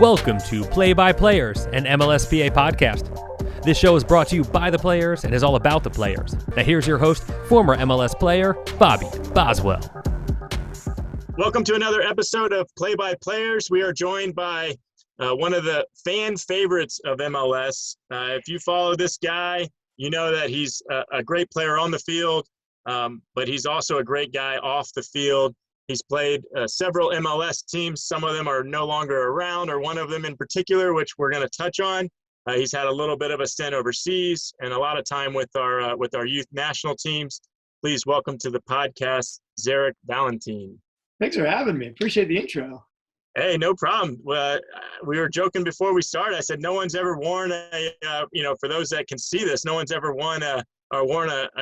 Welcome to Play by Players, an MLSPA podcast. This show is brought to you by the players and is all about the players. Now here's your host, former MLS player, Bobby Boswell. Welcome to another episode of Play by Players. We are joined by one of the fan favorites of MLS. If you follow this guy, you know that he's a great player on the field, but he's also a great guy off the field. He's played several MLS teams. Some of them are no longer around, or one of them in particular, which we're going to touch on. He's had a little bit of a stint overseas and a lot of time with our youth national teams. Please welcome to the podcast, Zarek Valentin. Thanks for having me. Appreciate the intro. Hey, no problem. We were joking before we started. I said no one's ever worn for those that can see this, no one's ever worn a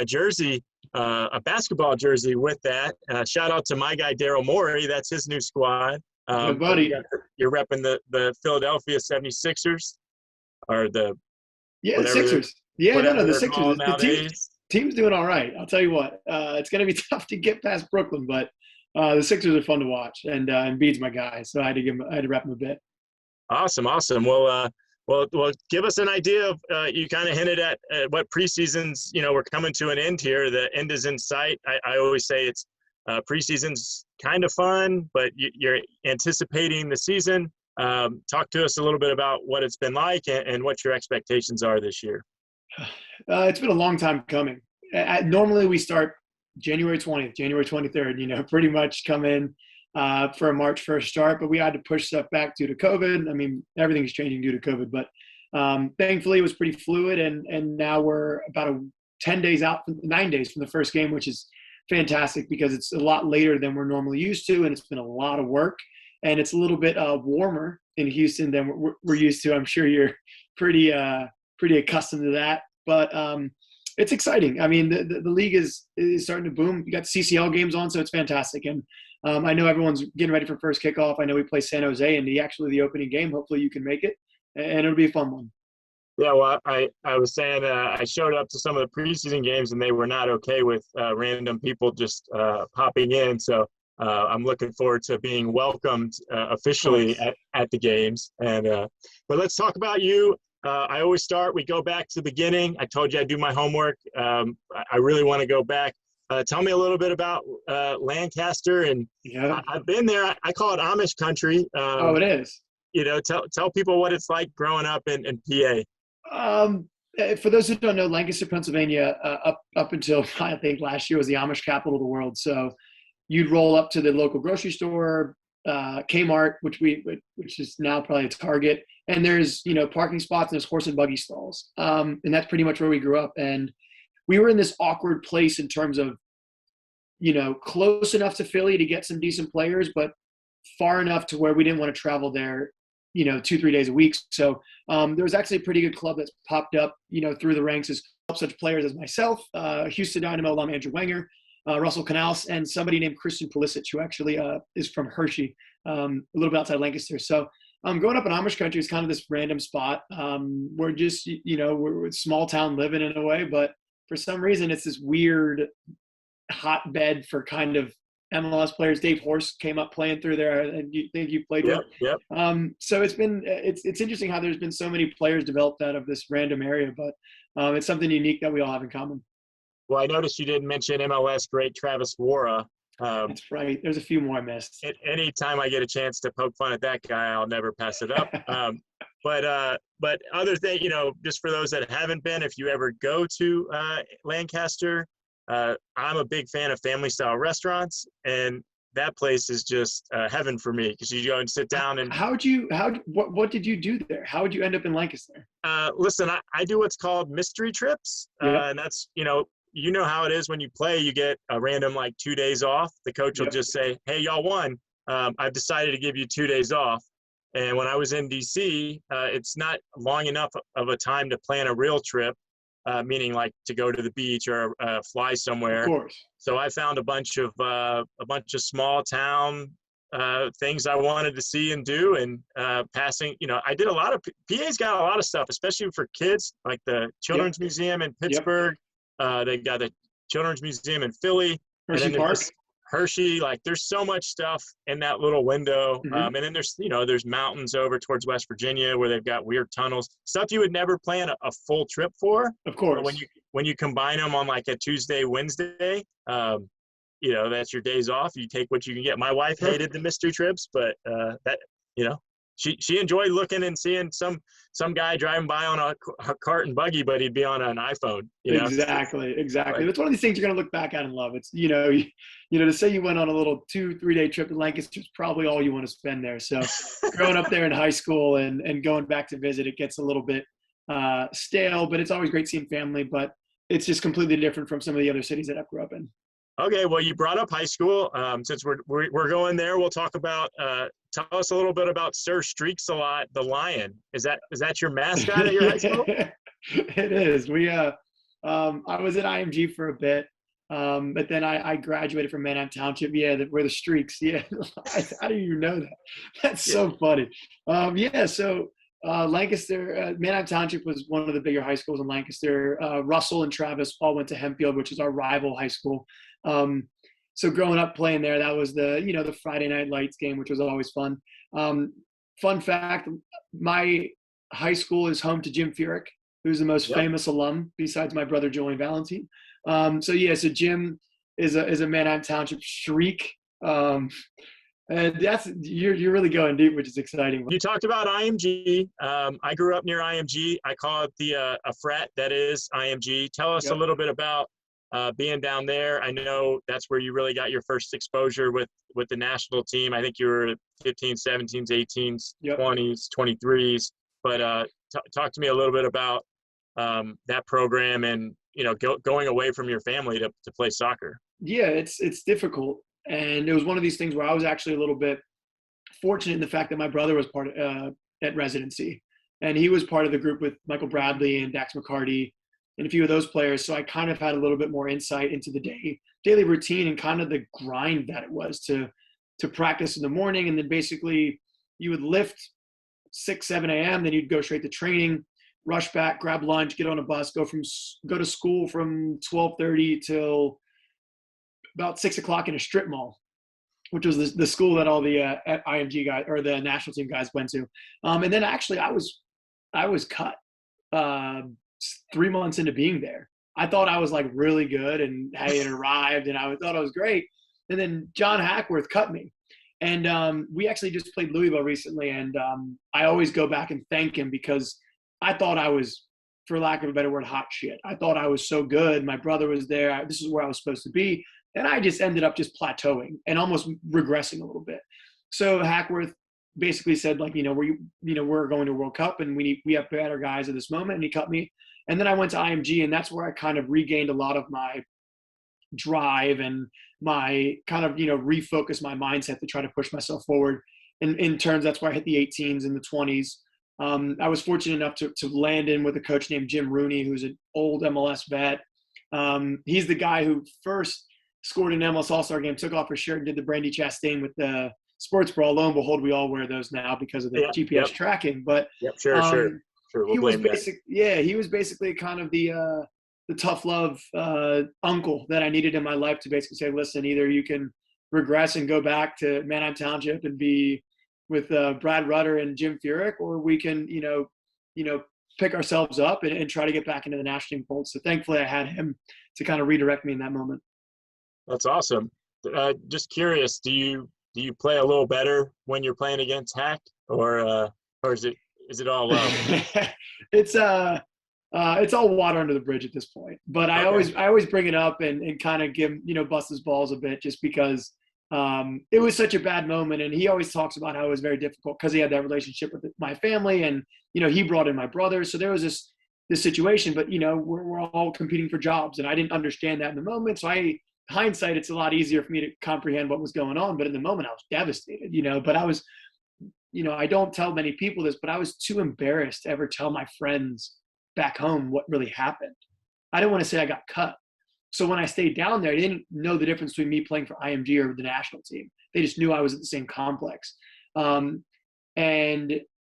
jersey, a basketball jersey with that. Shout out to my guy, Daryl Morey. That's his new squad. Good buddy. You're repping the Philadelphia 76ers or the Sixers. The Sixers. The team's doing all right. I'll tell you what. It's going to be tough to get past Brooklyn, but the Sixers are fun to watch, and Embiid's my guy, so I had to rep him a bit. Awesome. Well, give us an idea of, you kind of hinted at what preseasons, we're coming to an end here. The end is in sight. I always say it's preseason's kind of fun, but you're anticipating the season. Talk to us a little bit about what it's been like and what your expectations are this year. It's been a long time coming. Normally we start January 20th, January 23rd, pretty much come in for a March 1st start, but we had to push stuff back due to COVID. I mean, everything's changing due to COVID, but thankfully it was pretty fluid, and now we're about 9 days from the first game, which is fantastic because it's a lot later than we're normally used to, and it's been a lot of work, and it's a little bit warmer in Houston than we're used to. I'm sure you're pretty accustomed to that, but it's exciting. I mean, the league is starting to boom. You got CCL games on, so it's fantastic. And I know everyone's getting ready for first kickoff. I know we play San Jose in the opening game. Hopefully you can make it, and it'll be a fun one. Yeah, well, I was saying I showed up to some of the preseason games, and they were not okay with random people just popping in. So I'm looking forward to being welcomed officially at the games. And but let's talk about you. I always we go back to the beginning. I told you I do my homework. I really want to go back. Tell me a little bit about Lancaster. And I've been there. I call it Amish country. It is. Tell people what it's like growing up in PA. For those who don't know, Lancaster, Pennsylvania, up until I think last year was the Amish capital of the world. So you'd roll up to the local grocery store, Kmart, which is now probably a Target, and there's parking spots and there's horse and buggy stalls, and that's pretty much where we grew up. And we were in this awkward place in terms of close enough to Philly to get some decent players, but far enough to where we didn't want to travel there 2-3 days a week. So there was actually a pretty good club that's popped up through the ranks as such players as myself, Houston Dynamo alum Andrew Wenger, Russell Canals, and somebody named Christian Pulisic, who actually is from Hershey, a little bit outside Lancaster. So growing up in Amish country is kind of this random spot. We're just, we're small town living in a way, but for some reason it's this weird hotbed for kind of MLS players. Dave Horst came up playing through there, and you think you played with. Yep. So it's interesting how there's been so many players developed out of this random area, but it's something unique that we all have in common. Well, I noticed you didn't mention MLS great Travis Wara. That's right. There's a few more I missed. Anytime I get a chance to poke fun at that guy, I'll never pass it up. But other thing, just for those that haven't been, if you ever go to Lancaster, I'm a big fan of family-style restaurants, and that place is just heaven for me because you go and sit down and. What did you do there? How would you end up in Lancaster? Listen, I do what's called mystery trips, and that's you know how it is when you play. You get a random 2 days off. The coach will just say, "Hey, y'all won. I've decided to give you 2 days off." And when I was in DC, it's not long enough of a time to plan a real trip, meaning to go to the beach or fly somewhere. Of course. So I found a bunch of small town things I wanted to see and do, and passing. I did a lot of PA's got a lot of stuff, especially for kids, like the Children's Museum in Pittsburgh. They got the Children's Museum in Philly. Hershey Park. Hershey, like there's so much stuff in that little window. Mhm. And then there's mountains over towards West Virginia where they've got weird tunnels, stuff you would never plan a full trip for. Of But course. when you combine them on like a Tuesday, Wednesday, that's your days off. You take what you can get. My wife hated the mystery trips, but that, she enjoyed looking and seeing some guy driving by on a cart and buggy, but he'd be on an iPhone. Exactly. Like, That's one of these things you're going to look back at and love. It's, to say you went on a little 2-3 day trip to Lancaster is probably all you want to spend there. So growing up there in high school and going back to visit, it gets a little bit stale, but it's always great seeing family, but it's just completely different from some of the other cities that I grew up in. Okay, well, you brought up high school. Since we're going there, we'll talk about. Tell us a little bit about Sir Streaks-a-Lot, the Lion. Is that your mascot at your high school? It is. I was at IMG for a bit, but then I graduated from Manheim Township. Yeah, we're the Streaks. Yeah, how do you know that? That's so funny. So Lancaster, Manheim Township was one of the bigger high schools in Lancaster. Russell and Travis all went to Hempfield, which is our rival high school. So growing up playing there, that was the Friday Night Lights game, which was always fun. Fun fact, my high school is home to Jim Furyk, who's the most famous alum besides my brother, Zarek Valentin. So Jim is a Manheim Township Streak. And you're really going deep, which is exciting. You talked about IMG. I grew up near IMG. I call it a frat that is IMG. Tell us a little bit about being down there. I know that's where you really got your first exposure with the national team. I think you were 15s, 17s, 18s, 20s, 23s. But talk to me a little bit about that program and going away from your family to play soccer. Yeah, it's difficult. And it was one of these things where I was actually a little bit fortunate in the fact that my brother was part of, at residency. And he was part of the group with Michael Bradley and Dax McCarty and a few of those players. So I kind of had a little bit more insight into the daily routine and kind of the grind that it was to practice in the morning. And then basically you would lift 6, 7 a.m. Then you'd go straight to training, rush back, grab lunch, get on a bus, go to school from 12:30 till about 6 o'clock in a strip mall, which was the school that all the IMG guys or the national team guys went to. And then actually I was cut 3 months into being there. I thought I was like really good and I had arrived and I thought I was great. And then John Hackworth cut me. And we actually just played Louisville recently. And I always go back and thank him because I thought I was, for lack of a better word, hot shit. I thought I was so good. My brother was there. This is where I was supposed to be. And I just ended up just plateauing and almost regressing a little bit. So Hackworth basically said, like, we're going to World Cup and we have better guys at this moment. And he cut me. And then I went to IMG, and that's where I kind of regained a lot of my drive and my kind of, refocus my mindset to try to push myself forward. And in turns, that's where I hit the 18s and the 20s. I was fortunate enough to land in with a coach named Jim Rooney, who's an old MLS vet. He's the guy who first scored an MLS All-Star game, took off his shirt and did the Brandy Chastain with the sports bra. Lo and behold, we all wear those now because of the GPS tracking. But Sure. We'll he was basically kind of the tough love uncle that I needed in my life to basically say, listen, either you can regress and go back to Manheim Township and be with Brad Rutter and Jim Furyk, or we can, pick ourselves up and try to get back into the national team fold. So thankfully I had him to kind of redirect me in that moment. That's awesome. Just curious, do you play a little better when you're playing against Hack, or is it all love? It's all water under the bridge at this point. But I always bring it up and kind of give bust his balls a bit, just because it was such a bad moment. And he always talks about how it was very difficult because he had that relationship with my family, and he brought in my brother. So there was this situation. But we're all competing for jobs, and I didn't understand that in the moment. So hindsight, it's a lot easier for me to comprehend what was going on. But in the moment, I was devastated. But I was. I don't tell many people this, but I was too embarrassed to ever tell my friends back home what really happened. I didn't want to say I got cut. So when I stayed down there, I didn't know the difference between me playing for IMG or the national team. They just knew I was at the same complex. And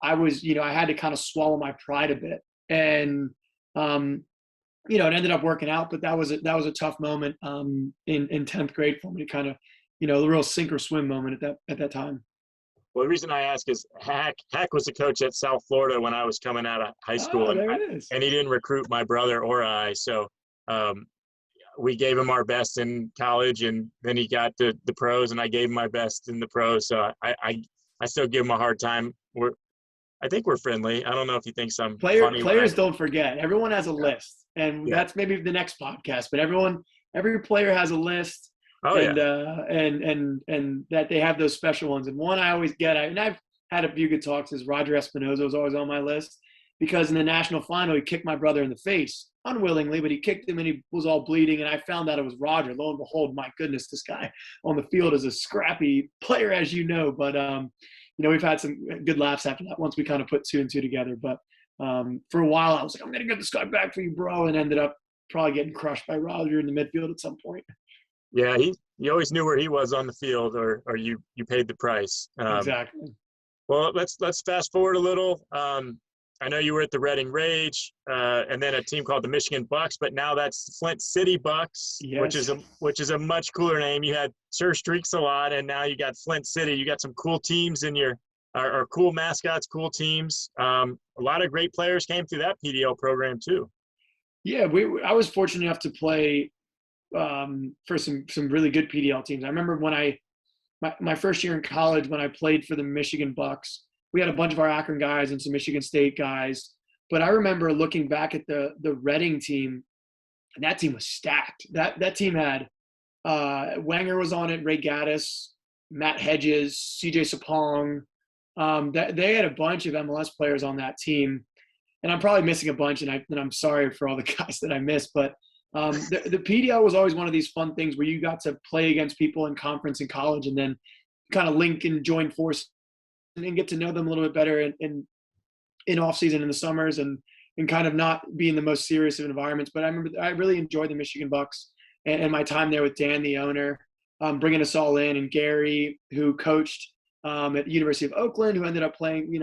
I was, I had to kind of swallow my pride a bit. And, it ended up working out, but that was a tough moment in 10th grade for me to kind of the real sink or swim moment at that time. Well, the reason I ask is Hack was the coach at South Florida when I was coming out of high school, Oh, there it is. and he didn't recruit my brother or I. So we gave him our best in college, and then he got to the pros, and I gave him my best in the pros. So I still give him a hard time. I think we're friendly. I don't know if he thinks I'm funny. Players don't forget. Everyone has a list, and that's maybe the next podcast. But every player has a list. Oh, and that they have those special ones. And one I always get, and I've had a few good talks, is Roger Espinoza was always on my list, because in the national final he kicked my brother in the face unwillingly, but he kicked him and he was all bleeding, and I found out it was Roger. Lo and behold, my goodness, this guy on the field is a scrappy player, as you know. But we've had some good laughs after that once we kind of put two and two together. But for a while I was like, I'm gonna get this guy back for you, bro, and ended up probably getting crushed by Roger in the midfield at some point. Yeah, he always knew where he was on the field, or you paid the price. Exactly. Well, let's fast forward a little. I know you were at the Reading Rage, and then a team called the Michigan Bucks, but now that's Flint City Bucks, yes. which is a much cooler name. You had Sir Streaks a lot, and now you got Flint City. You got some cool teams in or cool mascots, cool teams. A lot of great players came through that PDL program too. Yeah, I was fortunate enough to play for some really good PDL teams. I remember when my first year in college, when I played for the Michigan Bucks, we had a bunch of our Akron guys and some Michigan State guys. But I remember looking back at the Reading team, and that team was stacked. That team had Wenger was on it, Ray Gaddis, Matt Hedges, CJ Sapong. They had a bunch of MLS players on that team, and I'm probably missing a bunch, and I'm sorry for all the guys that I missed, but the PDL was always one of these fun things where you got to play against people in conference and college, and then kind of link and join forces and get to know them a little bit better in off season in the summers, and kind of not be in the most serious of environments. But I remember I really enjoyed the Michigan Bucks and my time there with Dan, the owner, bringing us all in, and Gary, who coached at the University of Oakland, who ended up playing,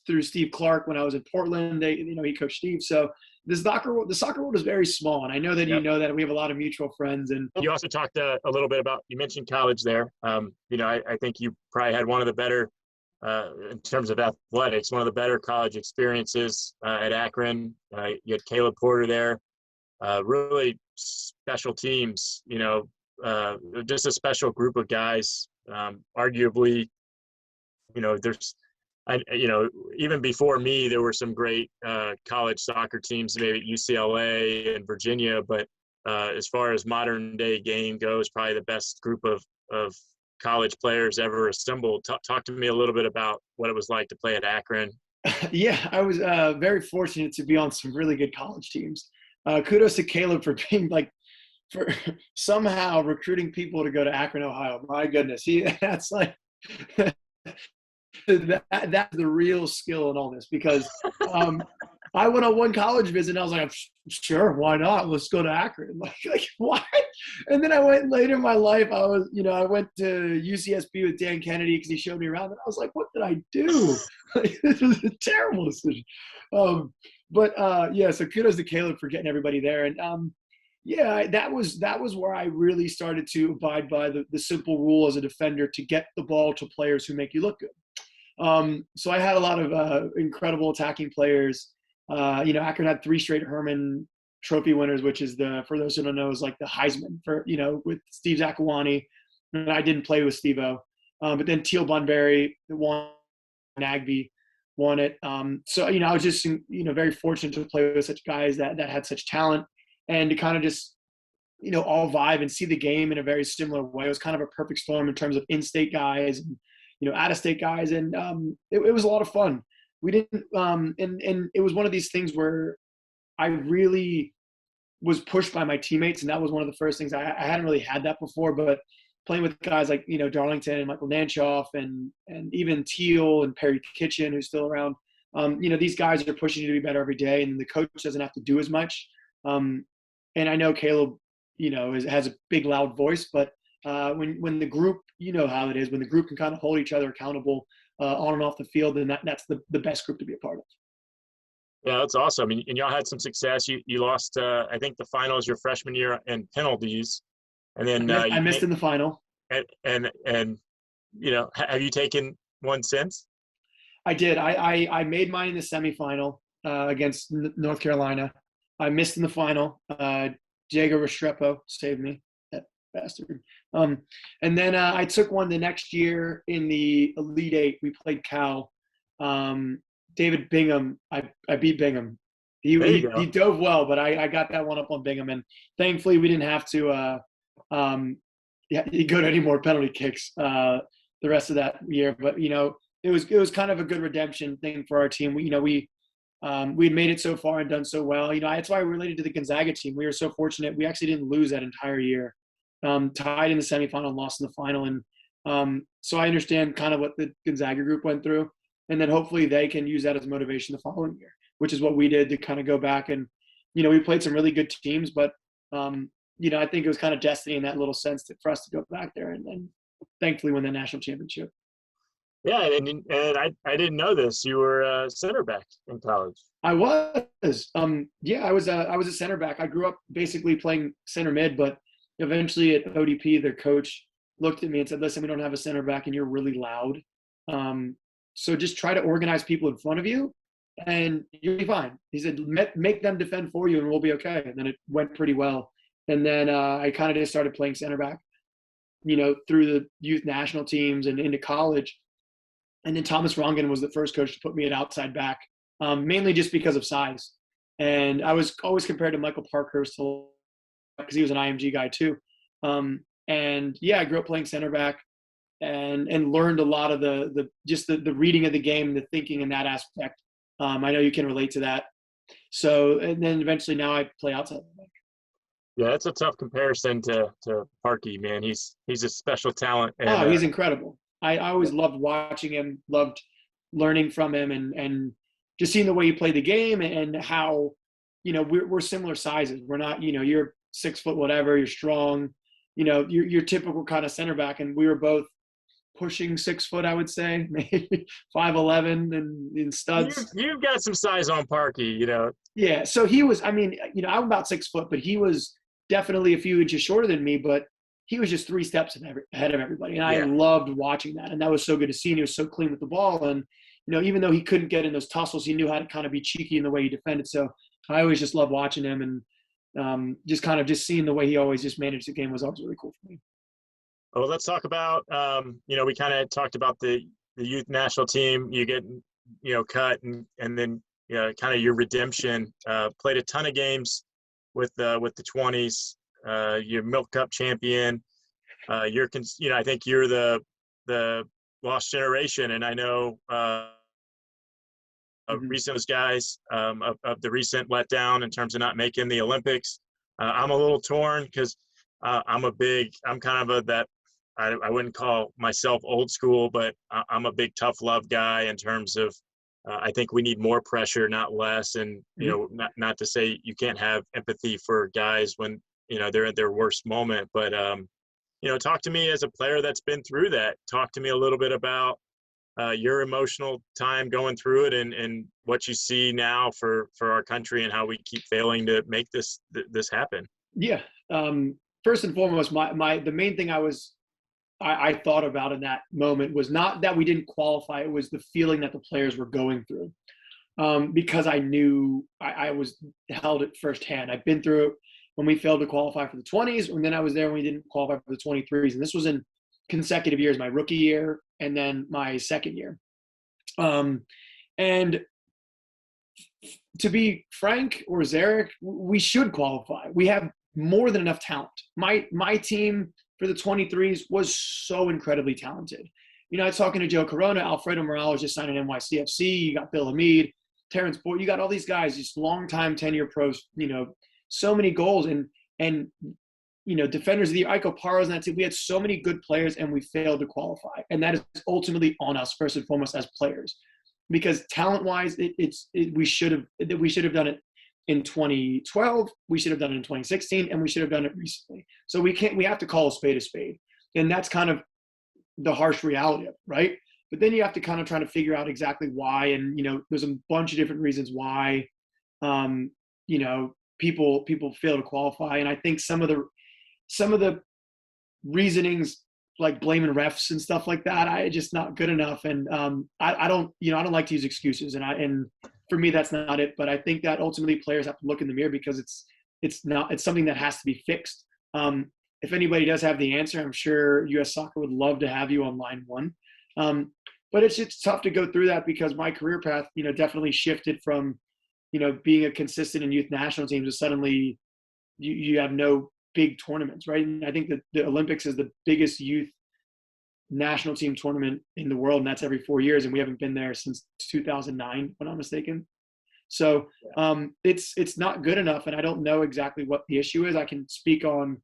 through Steve Clark when I was in Portland. He coached Steve. So the soccer world is very small, and I know that you know that we have a lot of mutual friends. And you also talked a little bit about, you mentioned college there. I think you probably had one of the better, in terms of athletics, one of the better college experiences at Akron. You had Caleb Porter there. Really special teams. Just a special group of guys. Arguably, even before me, there were some great college soccer teams, maybe at UCLA and Virginia. But as far as modern day game goes, probably the best group of college players ever assembled. Talk to me a little bit about what it was like to play at Akron. Yeah, I was very fortunate to be on some really good college teams. Kudos to Caleb for being for somehow recruiting people to go to Akron, Ohio. My goodness, that's like that's the real skill in all this, because I went on one college visit and I was like, sure, why not? Let's go to Akron. Like what? And then I went later in my life. I went to UCSB with Dan Kennedy because he showed me around, and I was like, what did I do? This was a terrible decision. So kudos to Caleb for getting everybody there. And that was where I really started to abide by the simple rule as a defender to get the ball to players who make you look good. So I had a lot of incredible attacking players. Akron had 3 straight Herman Trophy winners, which is for those who don't know, is like the Heisman with Steve Zakuani. And I didn't play with Steve-O. But then Teal Bunbury won, Nagby won it. So I was just, very fortunate to play with such guys that had such talent, and to kind of just, all vibe and see the game in a very similar way. It was kind of a perfect storm in terms of in-state guys and, out-of-state guys. And it was a lot of fun. We didn't and it was one of these things where I really was pushed by my teammates, and that was one of the first things. I hadn't really had that before, but playing with guys like Darlington and Michael Nanshoff and even Teal and Perry Kitchen, who's still around, these guys are pushing you to be better every day, and the coach doesn't have to do as much. And I know Caleb has a big loud voice, but when the group, how it is, when the group can kind of hold each other accountable on and off the field, then that's the best group to be a part of. Yeah, that's awesome. And y'all had some success. You lost, I think, the finals your freshman year in penalties, and then I missed in the final. and have you taken one since? I did. I made mine in the semifinal against North Carolina. I missed in the final. Diego Restrepo saved me, that bastard. And then I took one the next year in the Elite Eight. We played Cal. David Bingham. I beat Bingham. He dove well, but I got that one up on Bingham, and thankfully we didn't have to go to any more penalty kicks the rest of that year. But it was kind of a good redemption thing for our team. We'd made it so far and done so well. That's why we related to the Gonzaga team. We were so fortunate. We actually didn't lose that entire year. Tied in the semifinal and lost in the final. And so I understand kind of what the Gonzaga group went through. And then hopefully they can use that as motivation the following year, which is what we did to kind of go back. And, we played some really good teams, but, I think it was kind of destiny in that little sense for us to go back there and thankfully win the national championship. Yeah, and I didn't know this. You were a center back in college. I was. I was a center back. I grew up basically playing center mid, but eventually at ODP, their coach looked at me and said, "Listen, we don't have a center back, and you're really loud. So just try to organize people in front of you, and you'll be fine." He said, "Make them defend for you, and we'll be okay." And then it went pretty well. And then I kind of just started playing center back, through the youth national teams and into college. And then Thomas Rongen was the first coach to put me at outside back, mainly just because of size. And I was always compared to Michael Parkhurst because he was an IMG guy too. I grew up playing center back and learned a lot of the reading of the game, the thinking in that aspect. I know you can relate to that. So, and then eventually now I play outside back. Yeah, it's a tough comparison to Parky, man. He's a special talent. And, he's incredible. I always loved watching him, loved learning from him, and just seeing the way he played the game and how, we're similar sizes. We're not, you're 6 foot whatever, you're strong, you're typical kind of center back, and we were both pushing 6 foot, I would say, maybe 5'11" and in studs. You've got some size on Parky, Yeah, so he was. I'm about 6 foot, but he was definitely a few inches shorter than me, but he was just 3 steps ahead of everybody. And I loved watching that. And that was so good to see. And he was so clean with the ball. And, even though he couldn't get in those tussles, he knew how to kind of be cheeky in the way he defended. So I always just loved watching him. And just seeing the way he always just managed the game was always really cool for me. Well, let's talk about, we kind of talked about the youth national team. You get, cut and then kind of your redemption. Played a ton of games with the 20s. You're Milk Cup champion. I think you're the lost generation, and I know recent guys of the recent letdown in terms of not making the Olympics. I'm a little torn because I'm kind of I wouldn't call myself old school, but I'm a big tough love guy in terms of I think we need more pressure, not less. And, not to say you can't have empathy for guys when, they're at their worst moment. But, talk to me as a player that's been through that. Talk to me a little bit about your emotional time going through it and what you see now for our country and how we keep failing to make this happen. Yeah. First and foremost, the main thing I thought about in that moment was not that we didn't qualify. It was the feeling that the players were going through, because I knew I was held it firsthand. I've been through it when we failed to qualify for the 20s, and then I was there when we didn't qualify for the 23s. And this was in consecutive years, my rookie year and then my second year. And to be frank, or Zarek, we should qualify. We have more than enough talent. My team for the 23s was so incredibly talented. I was talking to Joe Corona, Alfredo Morales just signed an NYCFC. You got Bill Hamid, Terrence Boyd. You got all these guys, just long-time 10-year pros, so many goals. And defenders of the Iko Paros and that team. We had so many good players and we failed to qualify. And that is ultimately on us, first and foremost, as players. Because talent-wise, we should have done it in 2012, we should have done it in 2016, and we should have done it recently. So we have to call a spade a spade. And that's kind of the harsh reality of it, right? But then you have to kind of try to figure out exactly why. And, there's a bunch of different reasons why, people fail to qualify. And I think some of the reasonings like blaming refs and stuff like that. I just not good enough. And I don't, I don't like to use excuses. And for me, that's not it. But I think that ultimately players have to look in the mirror because it's something that has to be fixed. If anybody does have the answer, I'm sure U.S. Soccer would love to have you on line one. But it's just tough to go through that because my career path, definitely shifted from, being a consistent in youth national teams to suddenly you have no big tournaments, right? And I think that the Olympics is the biggest youth national team tournament in the world, and that's every 4 years, and we haven't been there since 2009, if I'm not mistaken. So it's not good enough, and I don't know exactly what the issue is. I can speak on,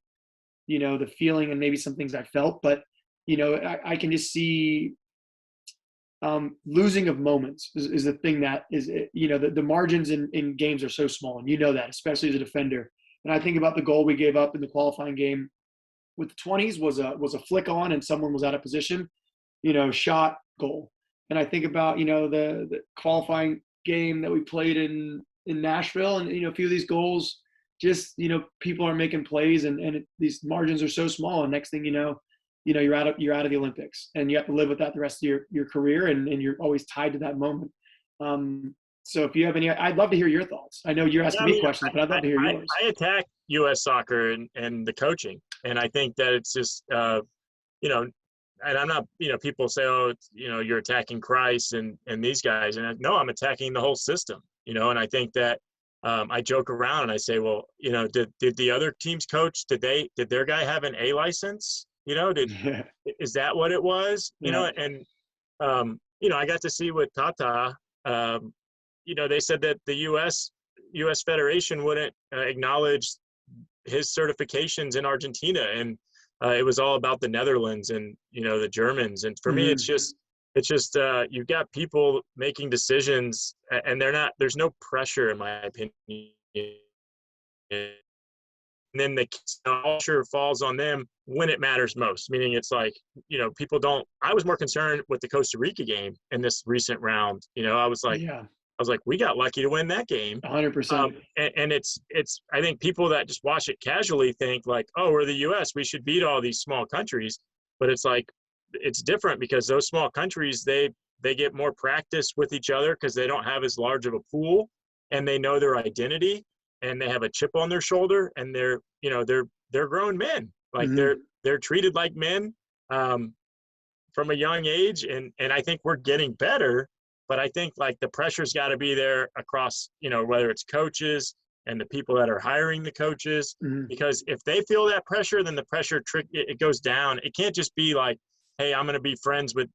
the feeling and maybe some things I felt, but I can just see losing of moments is the thing that is, the margins in games are so small, and that, especially as a defender. And I think about the goal we gave up in the qualifying game with the 20s was a flick on and someone was out of position, shot, goal. And I think about, the qualifying game that we played in Nashville, and, a few of these goals, just, people are making plays and these margins are so small. And next thing you're out of the Olympics, and you have to live with that the rest of your career, and you're always tied to that moment. So if you have any, I'd love to hear your thoughts. I know you're asking me questions, but I'd love to hear yours. I attack U.S. soccer and the coaching, and I think that it's just, and I'm not, people say, oh, you're attacking Christ and these guys, and no, I'm attacking the whole system, and I think that I joke around and I say, well, did the other team's coach, did their guy have an A license? Is that what it was? And I got to see with Tata. They said that the U.S. Federation wouldn't acknowledge his certifications in Argentina, and it was all about the Netherlands and the Germans. And for me, it's just you've got people making decisions, and there's no pressure, in my opinion. And then the pressure falls on them when it matters most. Meaning, it's like people don't. I was more concerned with the Costa Rica game in this recent round. I was like, we got lucky to win that game. 100%. And it's I think people that just watch it casually think like, oh, we're the U.S., we should beat all these small countries. But it's like, it's different because those small countries, they get more practice with each other because they don't have as large of a pool, and they know their identity, and they have a chip on their shoulder, and they're grown men. Like they're treated like men from a young age. And I think we're getting better. But I think like the pressure's got to be there across, whether it's coaches and the people that are hiring the coaches, because if they feel that pressure, then the pressure it goes down. It can't just be like, hey, I'm going to be friends with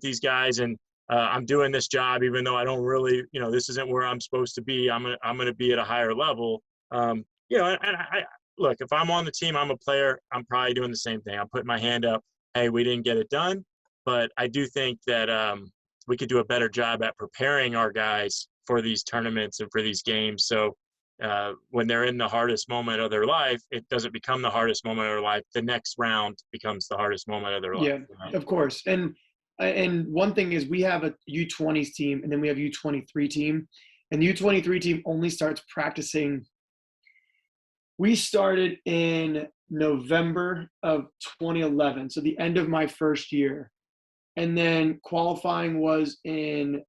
these guys, and I'm doing this job even though I don't really, this isn't where I'm supposed to be. I'm going to be at a higher level. And I look, if I'm on the team, I'm a player, I'm probably doing the same thing. I'm putting my hand up. Hey, we didn't get it done, but I do think that we could do a better job at preparing our guys for these tournaments and for these games. So when they're in the hardest moment of their life, it doesn't become the hardest moment of their life. The next round becomes the hardest moment of their life. Yeah, of course. And one thing is we have a U20s team, and then we have U23 team. And the U23 team only starts practicing. We started in November of 2011, so the end of my first year. And then qualifying was in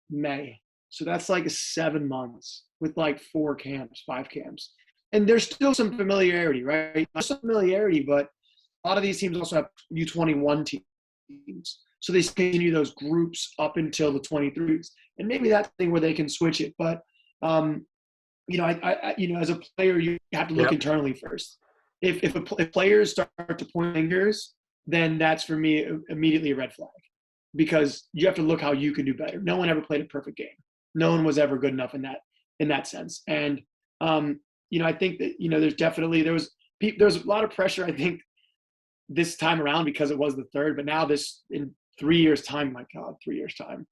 May. So that's like 7 months with like 5 camps. And there's still some familiarity, right? There's some familiarity, but a lot of these teams also have U21 teams. So they continue those groups up until the 23s. And maybe that's the thing where they can switch it. But, I as a player, you have to look internally first. If players start to point fingers, then that's for me immediately a red flag, because you have to look how you can do better. No one ever played a perfect game. No one was ever good enough in that sense. And I think that there's a lot of pressure, I think, this time around because it was the third, but now this in 3 years time, my God, 3 years time,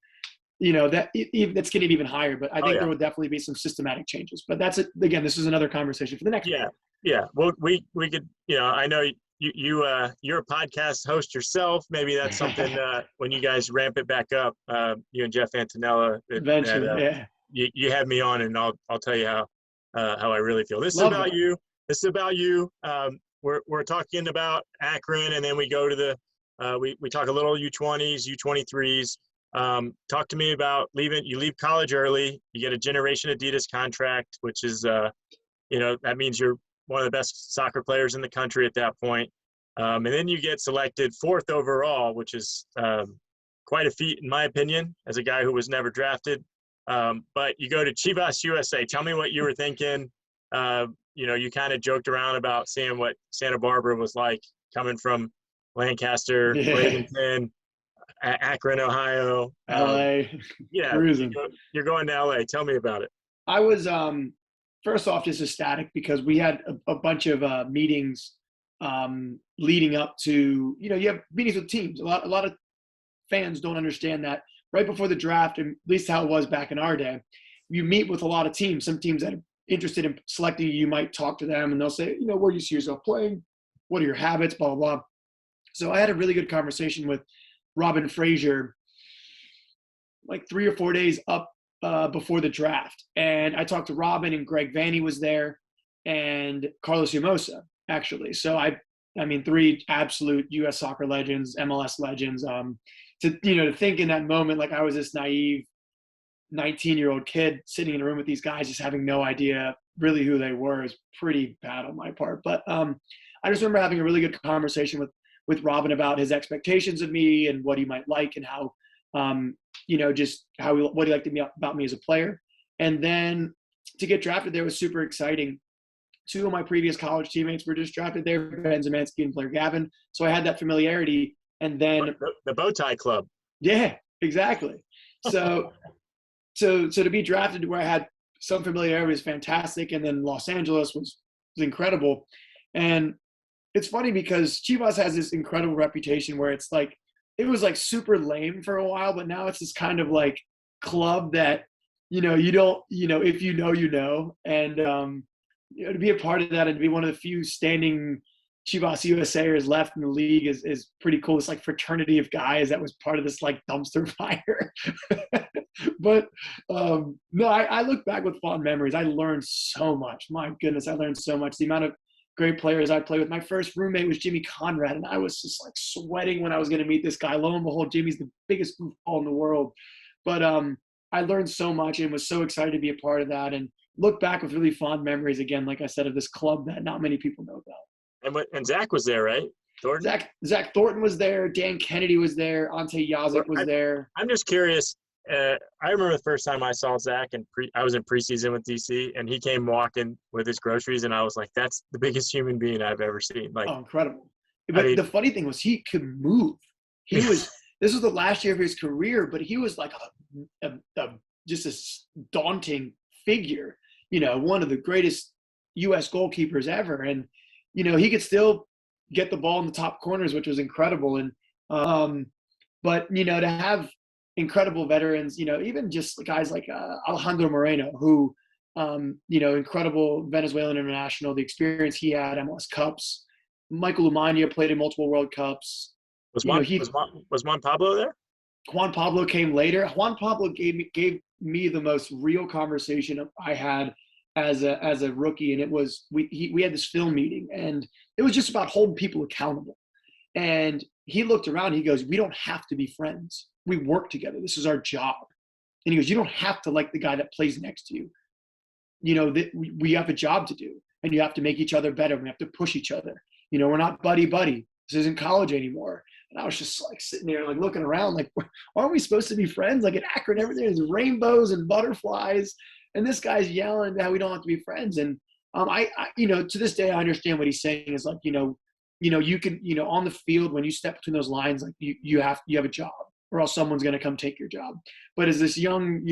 that's going to be even higher. But I think there will definitely be some systematic changes. But that's it. Again, this is another conversation for the next. Yeah. Well, we could. I know you're a podcast host yourself. Maybe that's something when you guys ramp it back up. You and Jeff Antonella. Eventually, you have me on, and I'll tell you how I really feel. This is about you. we're talking about Akron, and then we go to the we talk a little U20s, U23s. Talk to me about you leave college early, you get a Generation Adidas contract, which is that means you're one of the best soccer players in the country at that point. And then you get selected 4th overall, which is quite a feat in my opinion, as a guy who was never drafted. But you go to Chivas USA. Tell me what you were thinking. You kind of joked around about seeing what Santa Barbara was like coming from Lancaster, Bradenton, Akron, Ohio. LA, yeah, cruising. You're going to LA. Tell me about it. I was first off just ecstatic because we had a bunch of meetings leading up to, you have meetings with teams. A lot of fans don't understand that right before the draft, and at least how it was back in our day, you meet with a lot of teams. Some teams that are interested in selecting you might talk to them and they'll say, where do you see yourself playing? What are your habits? Blah, blah, blah. So I had a really good conversation with Robin Frazier like 3 or 4 days up before the draft. And I talked to Robin, and Greg Vanny was there, and Carlos Llamosa, actually. So I mean, 3 absolute U.S. soccer legends, MLS legends. To think in that moment, like I was this naive 19-year-old kid sitting in a room with these guys, just having no idea really who they were, is pretty bad on my part. But I just remember having a really good conversation with Robin about his expectations of me and what he might like, and how, just what he liked about me as a player. And then to get drafted there was super exciting. 2 of my previous college teammates were just drafted there, Ben Zemanski and Blair Gavin. So I had that familiarity. And then the bow tie club. Yeah, exactly. So to be drafted where I had some familiarity was fantastic. And then Los Angeles was incredible. And it's funny because Chivas has this incredible reputation where it's like, it was like super lame for a while, but now it's this kind of like club that, you don't, if and, to be a part of that and to be one of the few standing Chivas USAers left in the league is pretty cool. It's like fraternity of guys that was part of this like dumpster fire. But no, I look back with fond memories. I learned so much. My goodness, I learned so much. The amount of great players I played with. My first roommate was Jimmy Conrad, and I was just like sweating when I was going to meet this guy. Lo and behold, Jimmy's the biggest goofball in the world. But I learned so much and was so excited to be a part of that, and look back with really fond memories again, like I said, of this club that not many people know about. And Zach was there, right? Thornton? Zach Thornton was there. Dan Kennedy was there. Ante Yazik was there. I'm just curious. I remember the first time I saw Zach, and I was in preseason with DC, and he came walking with his groceries, and I was like, that's the biggest human being I've ever seen. Like, oh, incredible. But the funny thing was he could move. He was – this was the last year of his career, but he was like just a daunting figure, one of the greatest U.S. goalkeepers ever. And, he could still get the ball in the top corners, which was incredible. And but, to have incredible veterans, even just guys like Alejandro Moreno, who, incredible Venezuelan international, the experience he had, MLS Cups. Michael Umania played in multiple World Cups. Was Juan Pablo there? Juan Pablo came later. Juan Pablo gave me the most real conversation I had as a rookie, and it was we had this film meeting, and it was just about holding people accountable. And he looked around, he goes, "We don't have to be friends. We work together. This is our job." And he goes, "You don't have to like the guy that plays next to you. We have a job to do, and you have to make each other better. We have to push each other. We're not buddy. This isn't college anymore." And I was just like sitting there, like looking around, like, aren't we supposed to be friends? Like at Akron, everything is rainbows and butterflies, and this guy's yelling how we don't have to be friends. And I to this day, I understand what he's saying is like, you can, on the field, when you step between those lines, like you have a job, or else someone's going to come take your job. But as this young,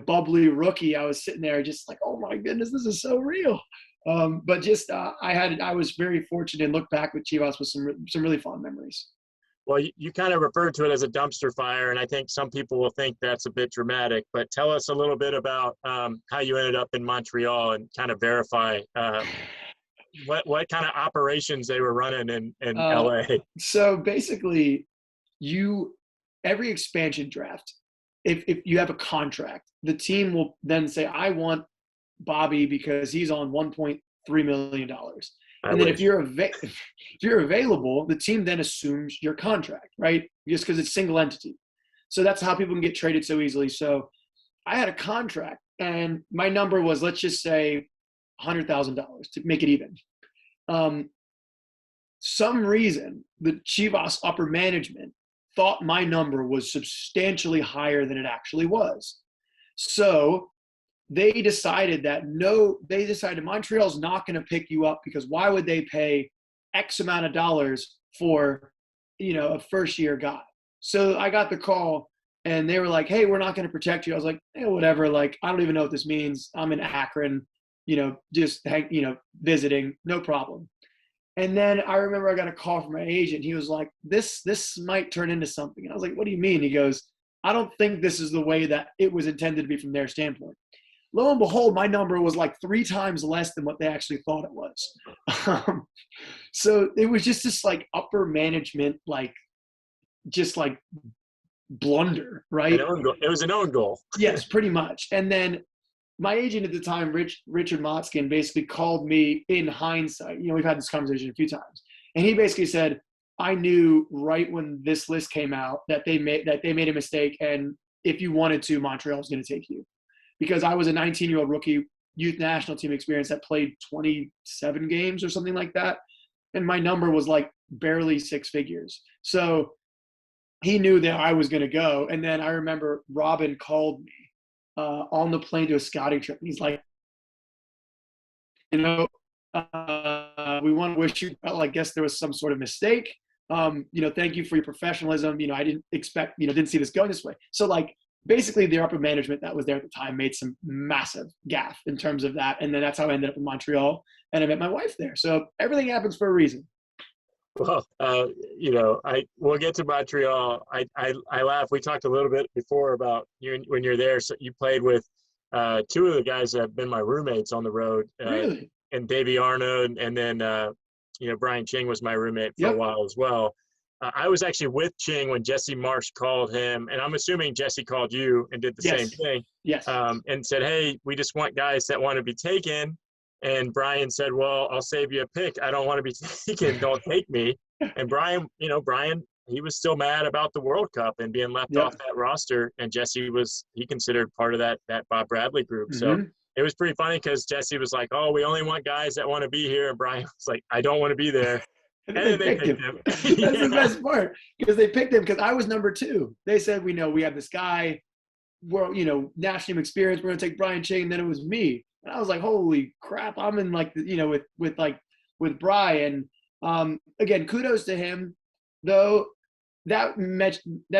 bubbly rookie, I was sitting there just like, oh my goodness, this is so real. But just I was very fortunate and look back with Chivas with some really fond memories. Well, you kind of referred to it as a dumpster fire, and I think some people will think that's a bit dramatic. But tell us a little bit about how you ended up in Montreal, and kind of verify what kind of operations they were running in LA. So basically, every expansion draft, if you have a contract, the team will then say, "I want Bobby because he's on $1.3 $3 million. And then if you're available, the team then assumes your contract, right? Just because it's single entity. So that's how people can get traded so easily. So I had a contract, and my number was, let's just say, $100,000 to make it even. Some reason the Chivas upper management thought my number was substantially higher than it actually was. So they decided Montreal's not going to pick you up, because why would they pay X amount of dollars for, a first year guy? So I got the call, and they were like, hey, we're not going to protect you. I was like, whatever. Like, I don't even know what this means. I'm in Akron, just visiting, no problem. And then I remember I got a call from my agent. He was like, this might turn into something. And I was like, what do you mean? He goes, I don't think this is the way that it was intended to be from their standpoint. Lo and behold, my number was like 3 times less than what they actually thought it was. So it was just this like upper management, just blunder, right? It was an own goal. Yes, pretty much. And then my agent at the time, Richard Motzkin, basically called me in hindsight. We've had this conversation a few times. And he basically said, I knew right when this list came out that they made a mistake, and if you wanted to, Montreal was going to take you. Because I was a 19-year-old rookie, youth national team experience that played 27 games or something like that. And my number was like barely 6 figures. So he knew that I was going to go. And then I remember Robin called me on the plane to a scouting trip. And he's like, we want to wish you well. I guess there was some sort of mistake. Thank you for your professionalism. I didn't expect, didn't see this going this way. So basically the upper management that was there at the time made some massive gaffe in terms of that. And then that's how I ended up in Montreal, and I met my wife there. So everything happens for a reason. Well, we'll get to Montreal. I laugh. We talked a little bit before about you when you're there. So you played with 2 of the guys that have been my roommates on the road. Really? And Davey Arnold, and then Brian Ching was my roommate for a while as well. I was actually with Ching when Jesse Marsh called him, and I'm assuming Jesse called you and did the same thing. Yes. And said, hey, we just want guys that want to be taken. And Brian said, well, I'll save you a pick. I don't want to be taken. Don't take me. And Brian, he was still mad about the World Cup and being left off that roster. And Jesse he considered part of that Bob Bradley group. Mm-hmm. So it was pretty funny because Jesse was like, oh, we only want guys that want to be here. And Brian was like, I don't want to be there. And then they picked him. That's the best part, because they picked him because I was number 2. They said, we have this guy, national team experience. We're going to take Brian Ching. And then it was me. And I was like, holy crap, I'm in with Brian. Again, kudos to him, though. That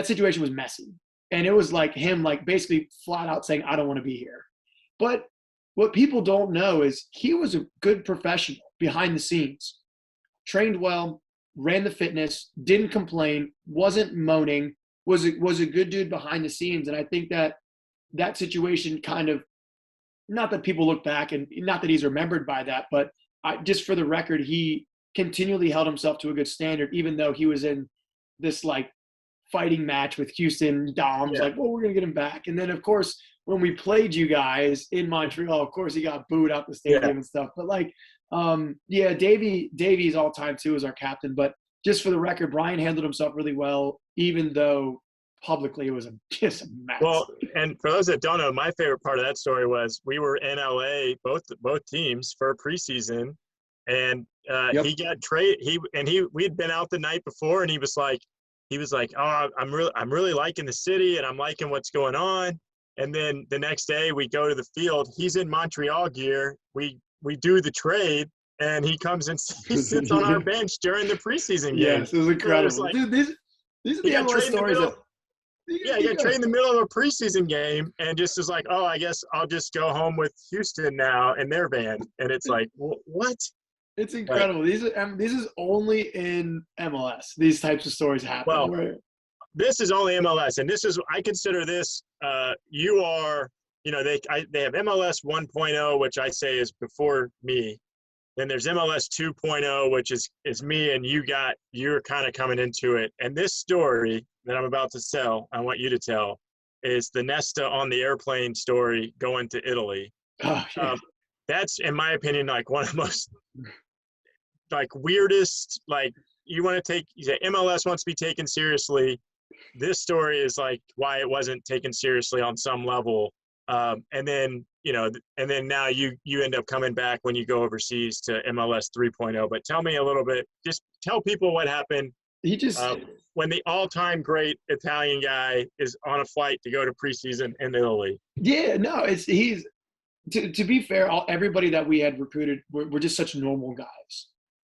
situation was messy. And it was like him, basically flat out saying, I don't want to be here. But what people don't know is he was a good professional behind the scenes, trained well, ran the fitness, didn't complain, wasn't moaning, was a good dude behind the scenes. And I think that situation kind of, not that people look back and not that he's remembered by that, but just for the record, he continually held himself to a good standard, even though he was in this fighting match with Houston Doms, we're going to get him back. And then of course, when we played you guys in Montreal, of course he got booed out the stadium and stuff. But Davey's all time too as our captain. But just for the record, Brian handled himself really well, even though publicly it was just a mess. Well, and for those that don't know, my favorite part of that story was we were in LA, both teams, for preseason, and he got traded. We had been out the night before, and he was like, oh, I'm really liking the city, and I'm liking what's going on. And then the next day we go to the field. He's in Montreal gear. We do the trade, and he comes and he sits on our bench during the preseason game. Yes, it was incredible. So dude, these are the MLS stories. He got traded in the middle of a preseason game and just is like, oh, I guess I'll just go home with Houston now in their van. And it's like, what? It's incredible. This is only in MLS. These types of stories happen. Well, this is only MLS, and I consider this. You are, they have MLS 1.0, which I say is before me. Then there's MLS 2.0, which is me, and you're kind of coming into it. And this story that I'm about to tell, I want you to tell, is the Nesta on the airplane story going to Italy. Oh, yeah. that's in my opinion like one of the most like weirdest, like you want to take MLS wants to be taken seriously. This story is like why it wasn't taken seriously on some level. And then, and then now you end up coming back when you go overseas to MLS 3.0. But tell me a little bit, just tell people what happened. He just when the all-time great Italian guy is on a flight to go to preseason in Italy. Yeah, no, he's to be fair, everybody that we had recruited were just such normal guys,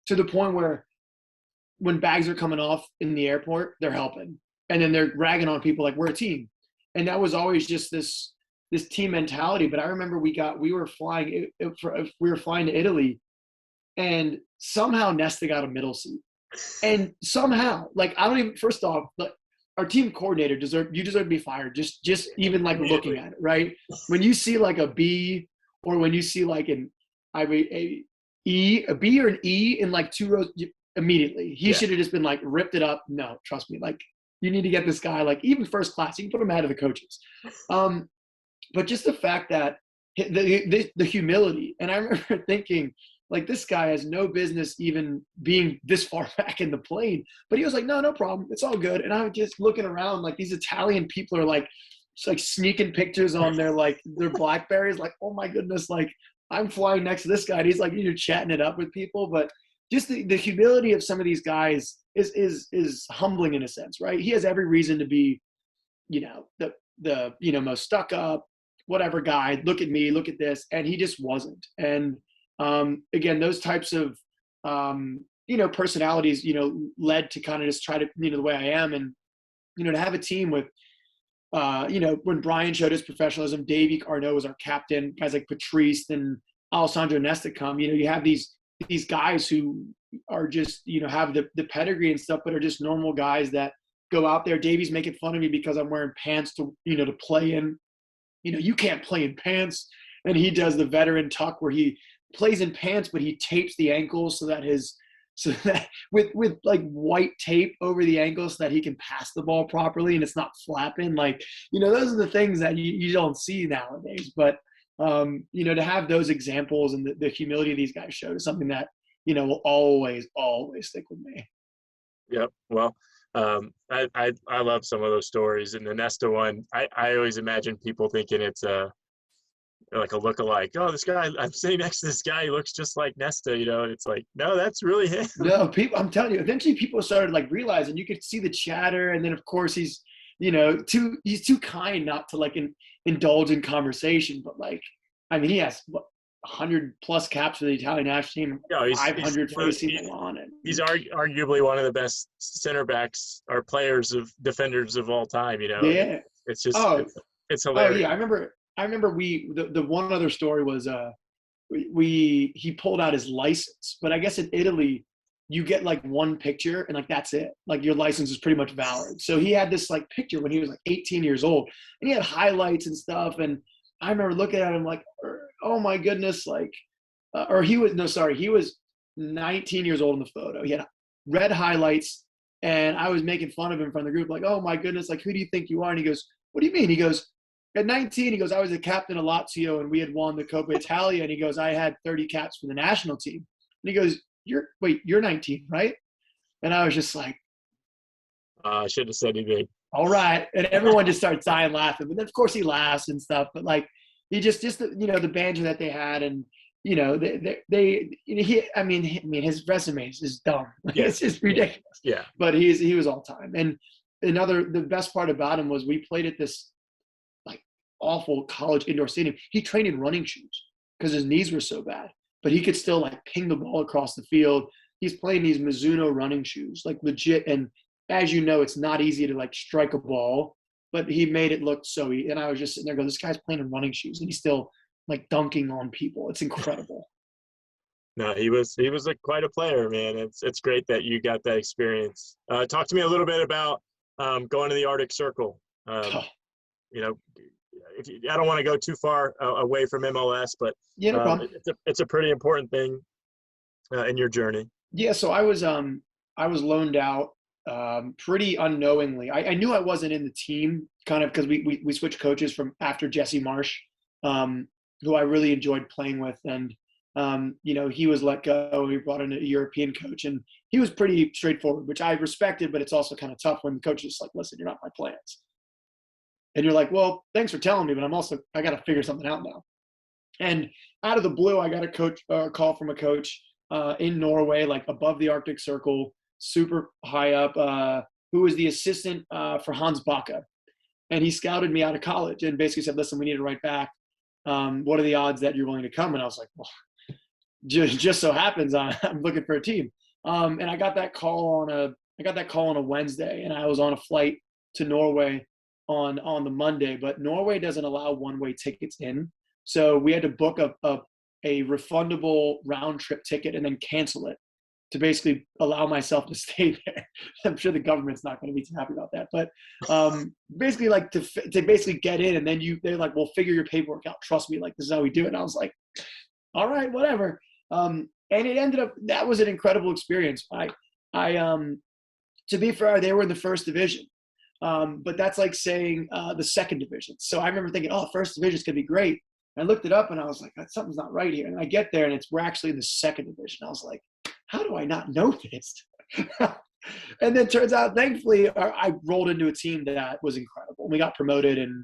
to the point where when bags are coming off in the airport, they're helping, and then they're ragging on people like we're a team, and that was always just this team mentality. But I remember we were flying to Italy, and somehow Nesta got a middle seat, and somehow, like, I don't even, first off, like, our team coordinator deserve to be fired. Just even like looking at it, right? When you see like a B, or when you see like a B or an E in like 2 rows, immediately he should have just been like ripped it up. No, trust me, like you need to get this guy like even first class. You can put him ahead of the coaches. But just the fact that the humility, and I remember thinking, like, this guy has no business even being this far back in the plane. But he was like, no problem. It's all good. And I was just looking around, like, these Italian people are like sneaking pictures on their Blackberries. Like, oh my goodness, like I'm flying next to this guy. And he's like, you're chatting it up with people. But just the humility of some of these guys is humbling in a sense, right? He has every reason to be, the most stuck up, whatever guy. Look at me, look at this. And he just wasn't. And again, those types of, personalities, led to kind of just try to, the way I am. And, to have a team with, when Brian showed his professionalism, Davey Arnaud was our captain, guys like Patrice and Alessandro Nesta come, you have these guys who are just, have the pedigree and stuff, but are just normal guys that go out there. Davey's making fun of me because I'm wearing pants to play in. You can't play in pants. And he does the veteran tuck where he plays in pants, but he tapes the ankles so that with like white tape over the ankles so that he can pass the ball properly and it's not flapping. Like, those are the things that you don't see nowadays. But, to have those examples and the humility these guys showed is something that, will always stick with me. Yep. Well, I love some of those stories. And the Nesta one, I always imagine people thinking it's like a lookalike. Oh, this guy, I'm sitting next to this guy, he looks just like Nesta, and it's like, no, that's really him. No, people, I'm telling you, eventually people started like realizing, you could see the chatter. And then of course he's too kind not to like indulge in conversation, but like, I mean, he has 100+ caps for the Italian national team, 500 for AC Milan. He's arguably one of the best center backs or defenders of all time, Yeah. It's just, it's hilarious. Oh yeah. I remember the one other story was he pulled out his license, but I guess in Italy you get like one picture and like that's it. Like your license is pretty much valid. So he had this like picture when he was like 18 years old, and he had highlights and stuff. And I remember looking at him like, oh my goodness, like, he was 19 years old in the photo. He had red highlights, and I was making fun of him from the group, like, oh my goodness, like, who do you think you are? And he goes, what do you mean? He goes, at 19, he goes, I was the captain of Lazio and we had won the Coppa Italia. And he goes, I had 30 caps for the national team. And he goes, you're 19, right? And I was just like, I should have said anything. All right. And everyone just starts dying laughing. But then of course he laughs and stuff. But like, he just the banter that they had, and his resume is dumb. Yeah. It's just ridiculous. Yeah. But he was all time. And the best part about him was we played at this like awful college indoor stadium. He trained in running shoes because his knees were so bad, but he could still like ping the ball across the field. He's playing these Mizuno running shoes, like legit. And as you know, it's not easy to like strike a ball, but he made it look so easy. And I was just sitting there going, this guy's playing in running shoes and he's still like dunking on people. It's incredible. No, he was quite a player, man. It's great that you got that experience. Talk to me a little bit about going to the Arctic Circle. I don't want to go too far away from MLS, but yeah, no problem. It's a pretty important thing in your journey. Yeah, so I was loaned out pretty unknowingly. I knew I wasn't in the team kind of because we switched coaches from after Jesse Marsh, who I really enjoyed playing with. And, he was let go. We brought in a European coach, and he was pretty straightforward, which I respected, but it's also kind of tough when the coach is like, listen, you're not my plans. And you're like, well, thanks for telling me, but I got to figure something out now. And out of the blue, I got a call from a coach in Norway, like above the Arctic Circle, super high up, who was the assistant for Hans Bakke. And he scouted me out of college and basically said, listen, we need to write back. What are the odds that you're willing to come? And I was like, well, just so happens I'm looking for a team. And I got that call on a Wednesday, and I was on a flight to Norway on the Monday, but Norway doesn't allow one-way tickets in. So we had to book a refundable round trip ticket and then cancel it to basically allow myself to stay there. I'm sure the government's not going to be too happy about that, but basically like to basically get in, and then they're like, well, figure your paperwork out. Trust me, like this is how we do it. And I was like, all right, whatever. And it ended up, that was an incredible experience. To be fair, they were in the first division. But that's like saying the second division. So I remember thinking, oh, first division is going to be great. And I looked it up and I was like, something's not right here. And I get there and we're actually in the second division. I was like, how do I not know this? And then turns out, thankfully, I rolled into a team that was incredible. We got promoted, and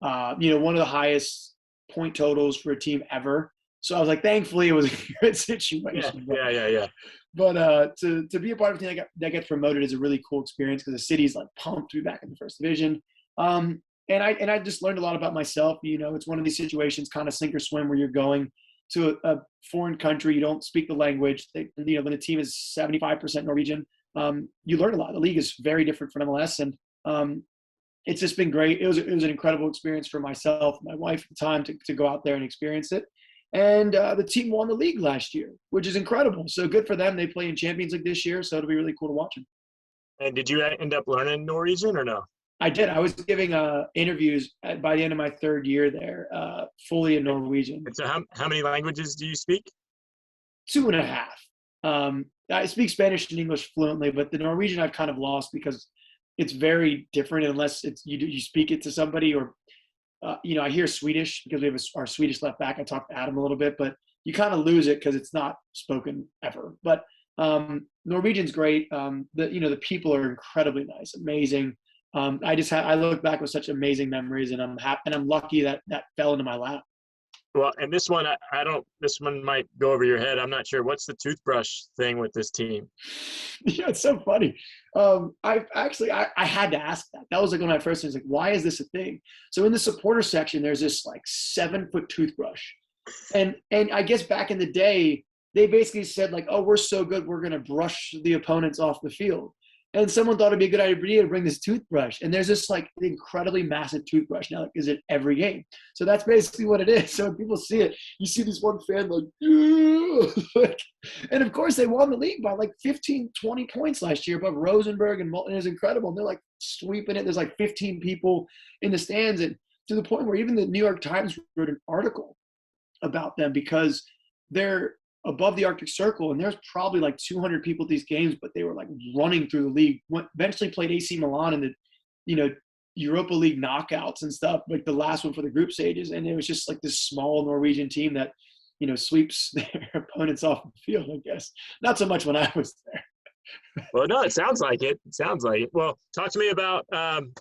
one of the highest point totals for a team ever. So I was like, thankfully, it was a good situation. Yeah. But to be a part of a team that gets promoted is a really cool experience, because the city's like pumped to be back in the first division. And I just learned a lot about myself. It's one of these situations, kind of sink or swim, where you're going to a foreign country, you don't speak the language. When the team is 75% Norwegian, you learn a lot. The league is very different from MLS, and it's just been great. It was an incredible experience for myself, my wife at the time, to go out there and experience it. And the team won the league last year, which is incredible. So good for them. They play in Champions League this year, so it'll be really cool to watch them. And did you end up learning Norwegian or no? I did. I was giving interviews by the end of my third year there, fully in Norwegian. And so how many languages do you speak? 2.5. I speak Spanish and English fluently, but the Norwegian I've kind of lost because it's very different unless you speak it to somebody, or I hear Swedish because we have our Swedish left back. I talked to Adam a little bit, but you kind of lose it because it's not spoken ever. But Norwegian's great. The people are incredibly nice, amazing. I look back with such amazing memories, and I'm happy, and I'm lucky that fell into my lap. Well, and this one, this one might go over your head. I'm not sure. What's the toothbrush thing with this team? Yeah, it's so funny. I had to ask that. That was like one of my first things, like, why is this a thing? So in the supporter section, there's this like 7-foot toothbrush. And I guess back in the day, they basically said like, oh, we're so good, we're going to brush the opponents off the field. And someone thought it'd be a good idea to bring this toothbrush. And there's this like incredibly massive toothbrush now, like, is it every game? So that's basically what it is. So when people see it, you see this one fan like, and of course they won the league by like 15, 20 points last year above Rosenborg and Molten. It was incredible. And they're like sweeping it. There's like 15 people in the stands, and to the point where even the New York Times wrote an article about them because they're above the Arctic Circle, and there's probably like 200 people at these games, but they were like running through the league. Eventually played AC Milan in the, Europa League knockouts and stuff, like the last one for the group stages. And it was just like this small Norwegian team that, sweeps their opponents off the field, I guess. Not so much when I was there. Well, no, it sounds like it. Well, talk to me about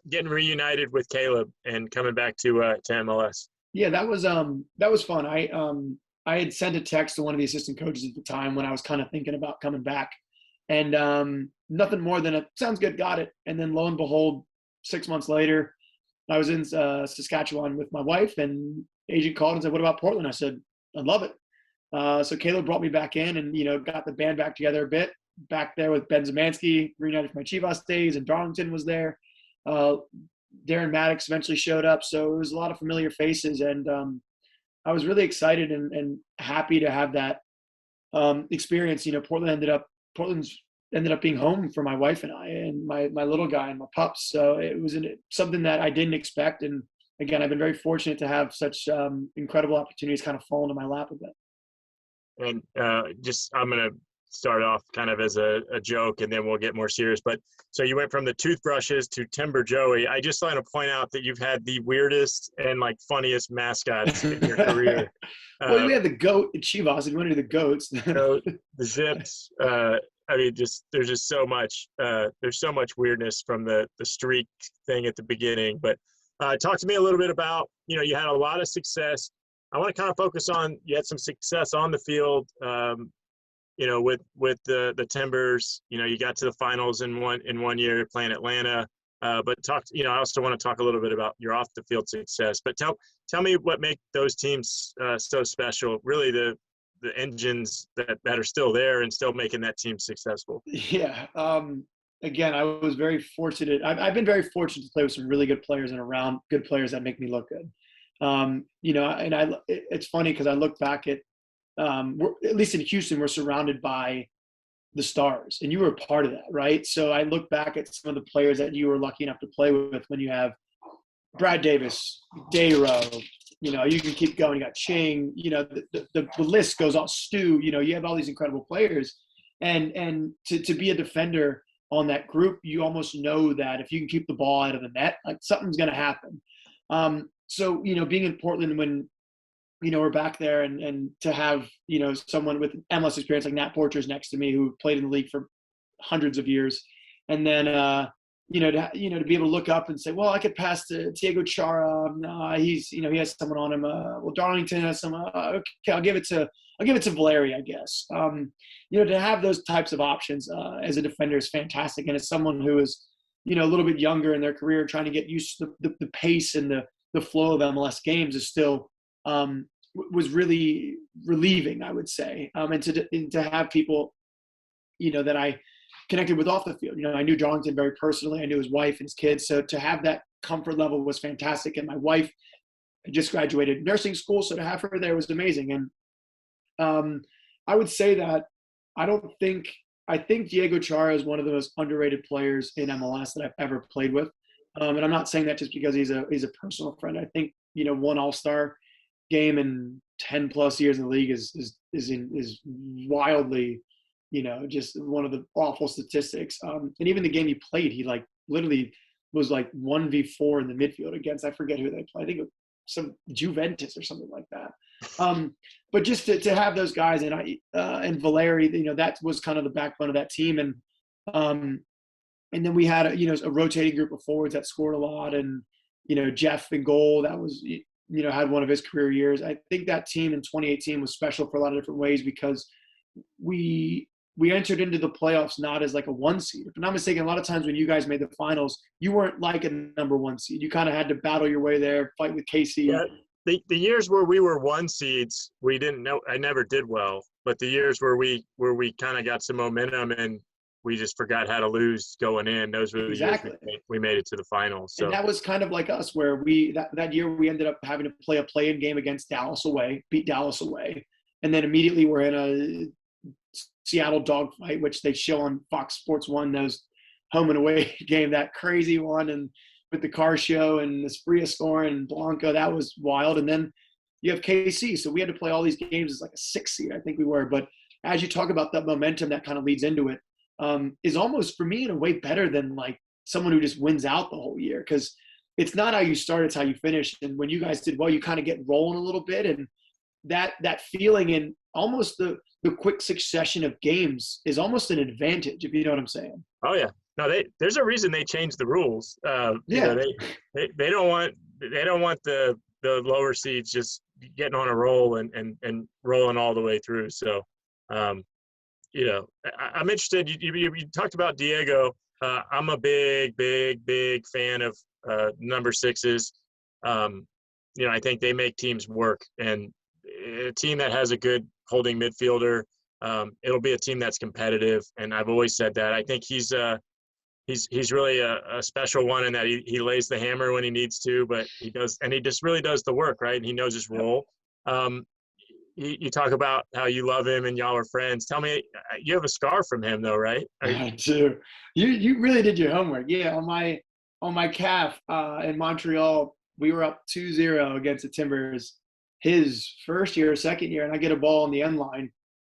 getting reunited with Caleb and coming back to MLS. Yeah, that was fun. I had sent a text to one of the assistant coaches at the time when I was kind of thinking about coming back, and nothing more than a sounds good, got it. And then lo and behold, 6 months later, I was in Saskatchewan with my wife, and agent called and said, what about Portland? I said, I'd love it. So Caleb brought me back in, and, got the band back together a bit, back there with Ben Zemansky, reunited from my Chivas days, and Darlington was there. Darren Maddox eventually showed up. So it was a lot of familiar faces, and I was really excited and happy to have that experience. Portland's ended up being home for my wife and I, and my little guy and my pups. So it was something that I didn't expect. And again, I've been very fortunate to have such incredible opportunities kind of fall into my lap a bit. And I'm going to start off kind of as a joke, and then we'll get more serious. But so you went from the toothbrushes to Timber Joey. I just want to point out that you've had the weirdest and like funniest mascots in your career. Well, we had the goat at Chivas, and we went to the goats. So the Zips. I mean, there's just so much. There's so much weirdness from the streak thing at the beginning. But talk to me a little bit about, you had a lot of success. I want to kind of focus on, you had some success on the field. With the Timbers, you got to the finals in one year playing Atlanta. But I also want to talk a little bit about your off the field success. But tell me what make those teams so special. Really, the engines that are still there and still making that team successful. Yeah. Again, I was very fortunate. I've been very fortunate to play with some really good players and around good players that make me look good. It's funny because I look back at least in Houston, we're surrounded by the stars, and you were a part of that, right? So I look back at some of the players that you were lucky enough to play with when you have Brad Davis, Dayro, you can keep going. You got Ching, the list goes on. Stu, you have all these incredible players, and to be a defender on that group, you almost know that if you can keep the ball out of the net, like something's going to happen. So being in Portland when we're back there and to have someone with MLS experience like Nat Porter's next to me who played in the league for hundreds of years, and then to be able to look up and say, well, I could pass to Diego Chara. He's he has someone on him. Well, Darlington has some. Okay, I'll give it to Valeri, I guess. To have those types of options as a defender is fantastic, and as someone who is a little bit younger in their career, trying to get used to the pace and the flow of MLS games is still was really relieving, I would say, and to have people that I connected with off the field. I knew Darlington very personally. I knew his wife and his kids. So to have that comfort level was fantastic. And my wife had just graduated nursing school, so to have her there was amazing. And I would say that I think Diego Chara is one of the most underrated players in MLS that I've ever played with. And I'm not saying that just because he's a personal friend. I think one All-Star game in 10 plus years in the league is wildly, just one of the awful statistics. And even the game he played, he like literally was like 1v4 in the midfield against, I forget who they played. I think it was some Juventus or something like that. But just to have those guys and Valeri, that was kind of the backbone of that team. And then we had a rotating group of forwards that scored a lot, and Jeff in goal, that was had one of his career years. I think that team in 2018 was special for a lot of different ways because we entered into the playoffs not as like a one seed. If I'm not mistaken, a lot of times when you guys made the finals, you weren't like a number one seed. You kind of had to battle your way there, fight with KC. Yeah, the years where we were one seeds, we didn't know. I never did well, but the years where we kind of got some momentum and we just forgot how to lose going in. Those were the years we made it to the finals. So. And that was kind of like us, where that year we ended up having to play a play-in game against Dallas away, beat Dallas away, and then immediately we're in a Seattle dogfight, which they show on Fox Sports 1, those home and away game, that crazy one, and with the car show and Espria scoring and Blanco, that was wild. And then you have KC, so we had to play all these games as like a 6 seed, I think we were. But as you talk about that momentum that kind of leads into it, is almost for me in a way better than like someone who just wins out the whole year, because it's not how you start, it's how you finish. And when you guys did well, you kind of get rolling a little bit, and that feeling in almost the quick succession of games is almost an advantage, if you know what I'm saying. Oh yeah, no, there's a reason they changed the rules. They don't want the lower seeds just getting on a roll and rolling all the way through. So I'm interested. You talked about Diego. I'm a big fan of number sixes. I think they make teams work, and a team that has a good holding midfielder, it'll be a team that's competitive. And I've always said that. I think he's really a special one in that he lays the hammer when he needs to, but he just really does the work, right? And he knows his role. You talk about how you love him and y'all are friends. Tell me, you have a scar from him though, right? I do. You really did your homework. Yeah, on my calf in Montreal, we were up 2-0 against the Timbers his first year or second year, and I get a ball on the end line,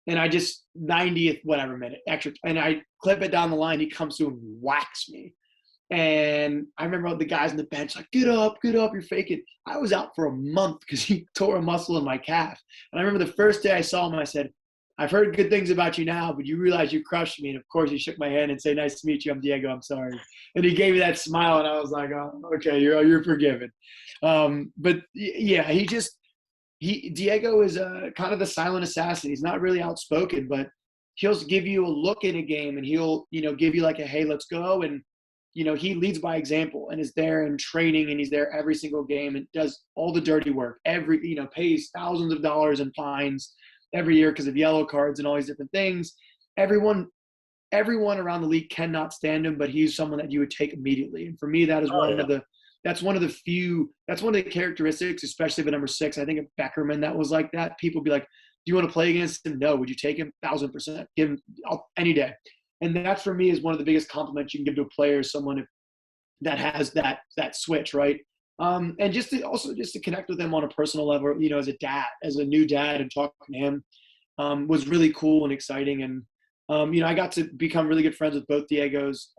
And I just 90th whatever minute extra, and I clip it down the line. He comes through and whacks me. And I remember the guys on the bench like, get up, you're faking. I was out for a month because he tore a muscle in my calf. And I remember the first day I saw him, I said, I've heard good things about you now, but you realize you crushed me. And of course he shook my hand and said, nice to meet you. I'm Diego. I'm sorry. And he gave me that smile, and I was like, oh, okay, you're forgiven. But yeah, Diego is kind of the silent assassin. He's not really outspoken, but he'll give you a look in a game, and he'll, give you like a, hey, let's go. And, he leads by example and is there in training, and he's there every single game and does all the dirty work. Pays thousands of dollars in fines every year because of yellow cards and all these different things. Everyone around the league cannot stand him, but he's someone that you would take immediately. And for me, that is that's one of the characteristics, especially the number 6. I think of Beckerman, that was like that. People be like, do you want to play against him? No. Would you take him? 1,000%. Give him any day. And that for me is one of the biggest compliments you can give to a player, someone that has that switch, right? And just to connect with him on a personal level, as a new dad, and talking to him was really cool and exciting. And I got to become really good friends with both Diegos.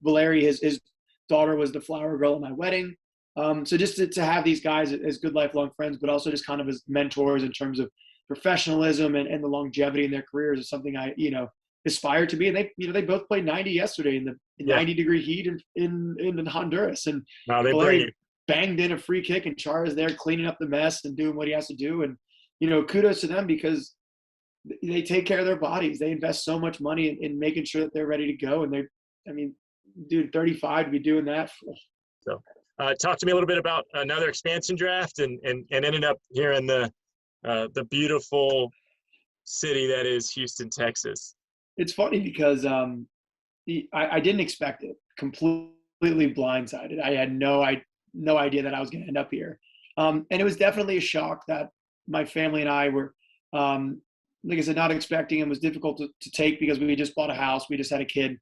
Valerie, his daughter, was the flower girl at my wedding. So just to have these guys as good lifelong friends, but also just kind of as mentors in terms of professionalism and the longevity in their careers is something I aspire to be. And they both played 90 yesterday in the 90-degree heat in Honduras. And Valerie banged in a free kick, and Chara's there cleaning up the mess and doing what he has to do. And kudos to them, because they take care of their bodies. They invest so much money in making sure that they're ready to go. And dude, 35 to be doing that. So talk to me a little bit about another expansion draft and ended up here in the beautiful city that is Houston, Texas. It's funny because I didn't expect it. Completely blindsided. I had no idea that I was going to end up here. And it was definitely a shock that my family and I were, like I said, not expecting. It was difficult to take because we just bought a house. We just had a kid.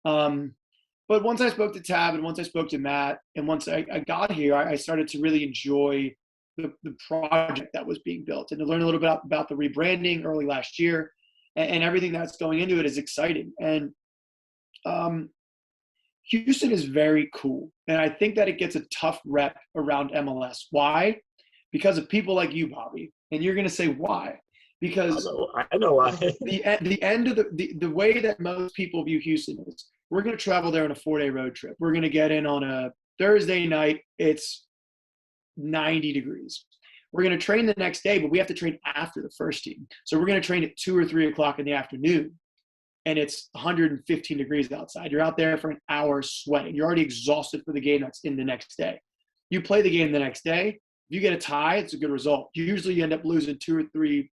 But once I spoke to Tab, and once I spoke to Matt, and once I got here, I started to really enjoy the project that was being built, and to learn a little bit about the rebranding early last year, and everything that's going into it is exciting. And Houston is very cool. And I think that it gets a tough rep around MLS. Why? Because of people like you, Bobby. And you're going to say why? Because I know why. the end of the way that most people view Houston is, we're going to travel there on a 4-day road trip. We're going to get in on a Thursday night. It's 90 degrees. We're going to train the next day, but we have to train after the first team. So we're going to train at 2 or 3 o'clock in the afternoon, and it's 115 degrees outside. You're out there for an hour sweating. You're already exhausted for the game that's in the next day. You play the game the next day. If you get a tie, it's a good result. Usually you end up losing 2 or 3,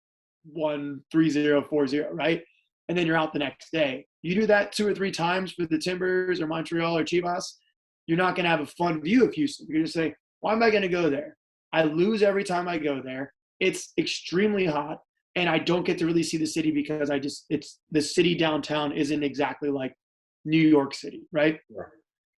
1, 3-0, 4-0, right? And then you're out the next day. You do that 2 or 3 times for the Timbers or Montreal or Chivas, you're not going to have a fun view of Houston. You're going to say, why am I going to go there? I lose every time I go there. It's extremely hot, and I don't get to really see the city because the city downtown isn't exactly like New York City, right? Yeah.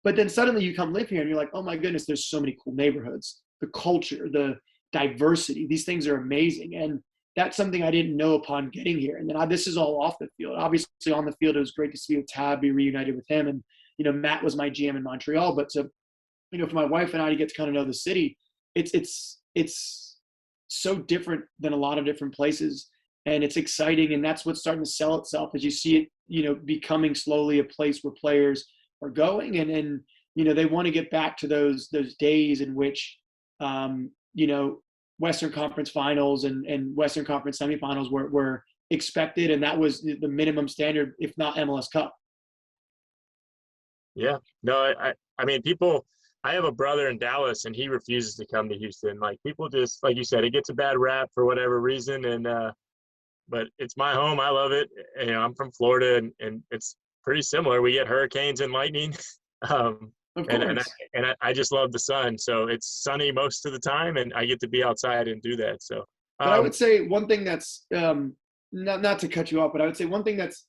But then suddenly you come live here and you're like, oh my goodness, there's so many cool neighborhoods, the culture, the diversity, these things are amazing. And that's something I didn't know upon getting here. And then this is all off the field. Obviously on the field, it was great to see Tab, be reunited with him. And, Matt was my GM in Montreal, but for my wife and I to get to kind of know the city, it's so different than a lot of different places, and it's exciting. And that's what's starting to sell itself as you see it, becoming slowly a place where players are going. And they want to get back to those days in which, Western Conference finals and Western Conference semifinals were expected. And that was the minimum standard, if not MLS Cup. Yeah, no, I mean, people, I have a brother in Dallas, and he refuses to come to Houston. Like, people just, like you said, it gets a bad rap for whatever reason. And, but it's my home. I love it. I'm from Florida, and it's pretty similar. We get hurricanes and lightning. And I just love the sun. So it's sunny most of the time, and I get to be outside and do that. So, but I would say one thing that's, not to cut you off, but I would say one thing that's,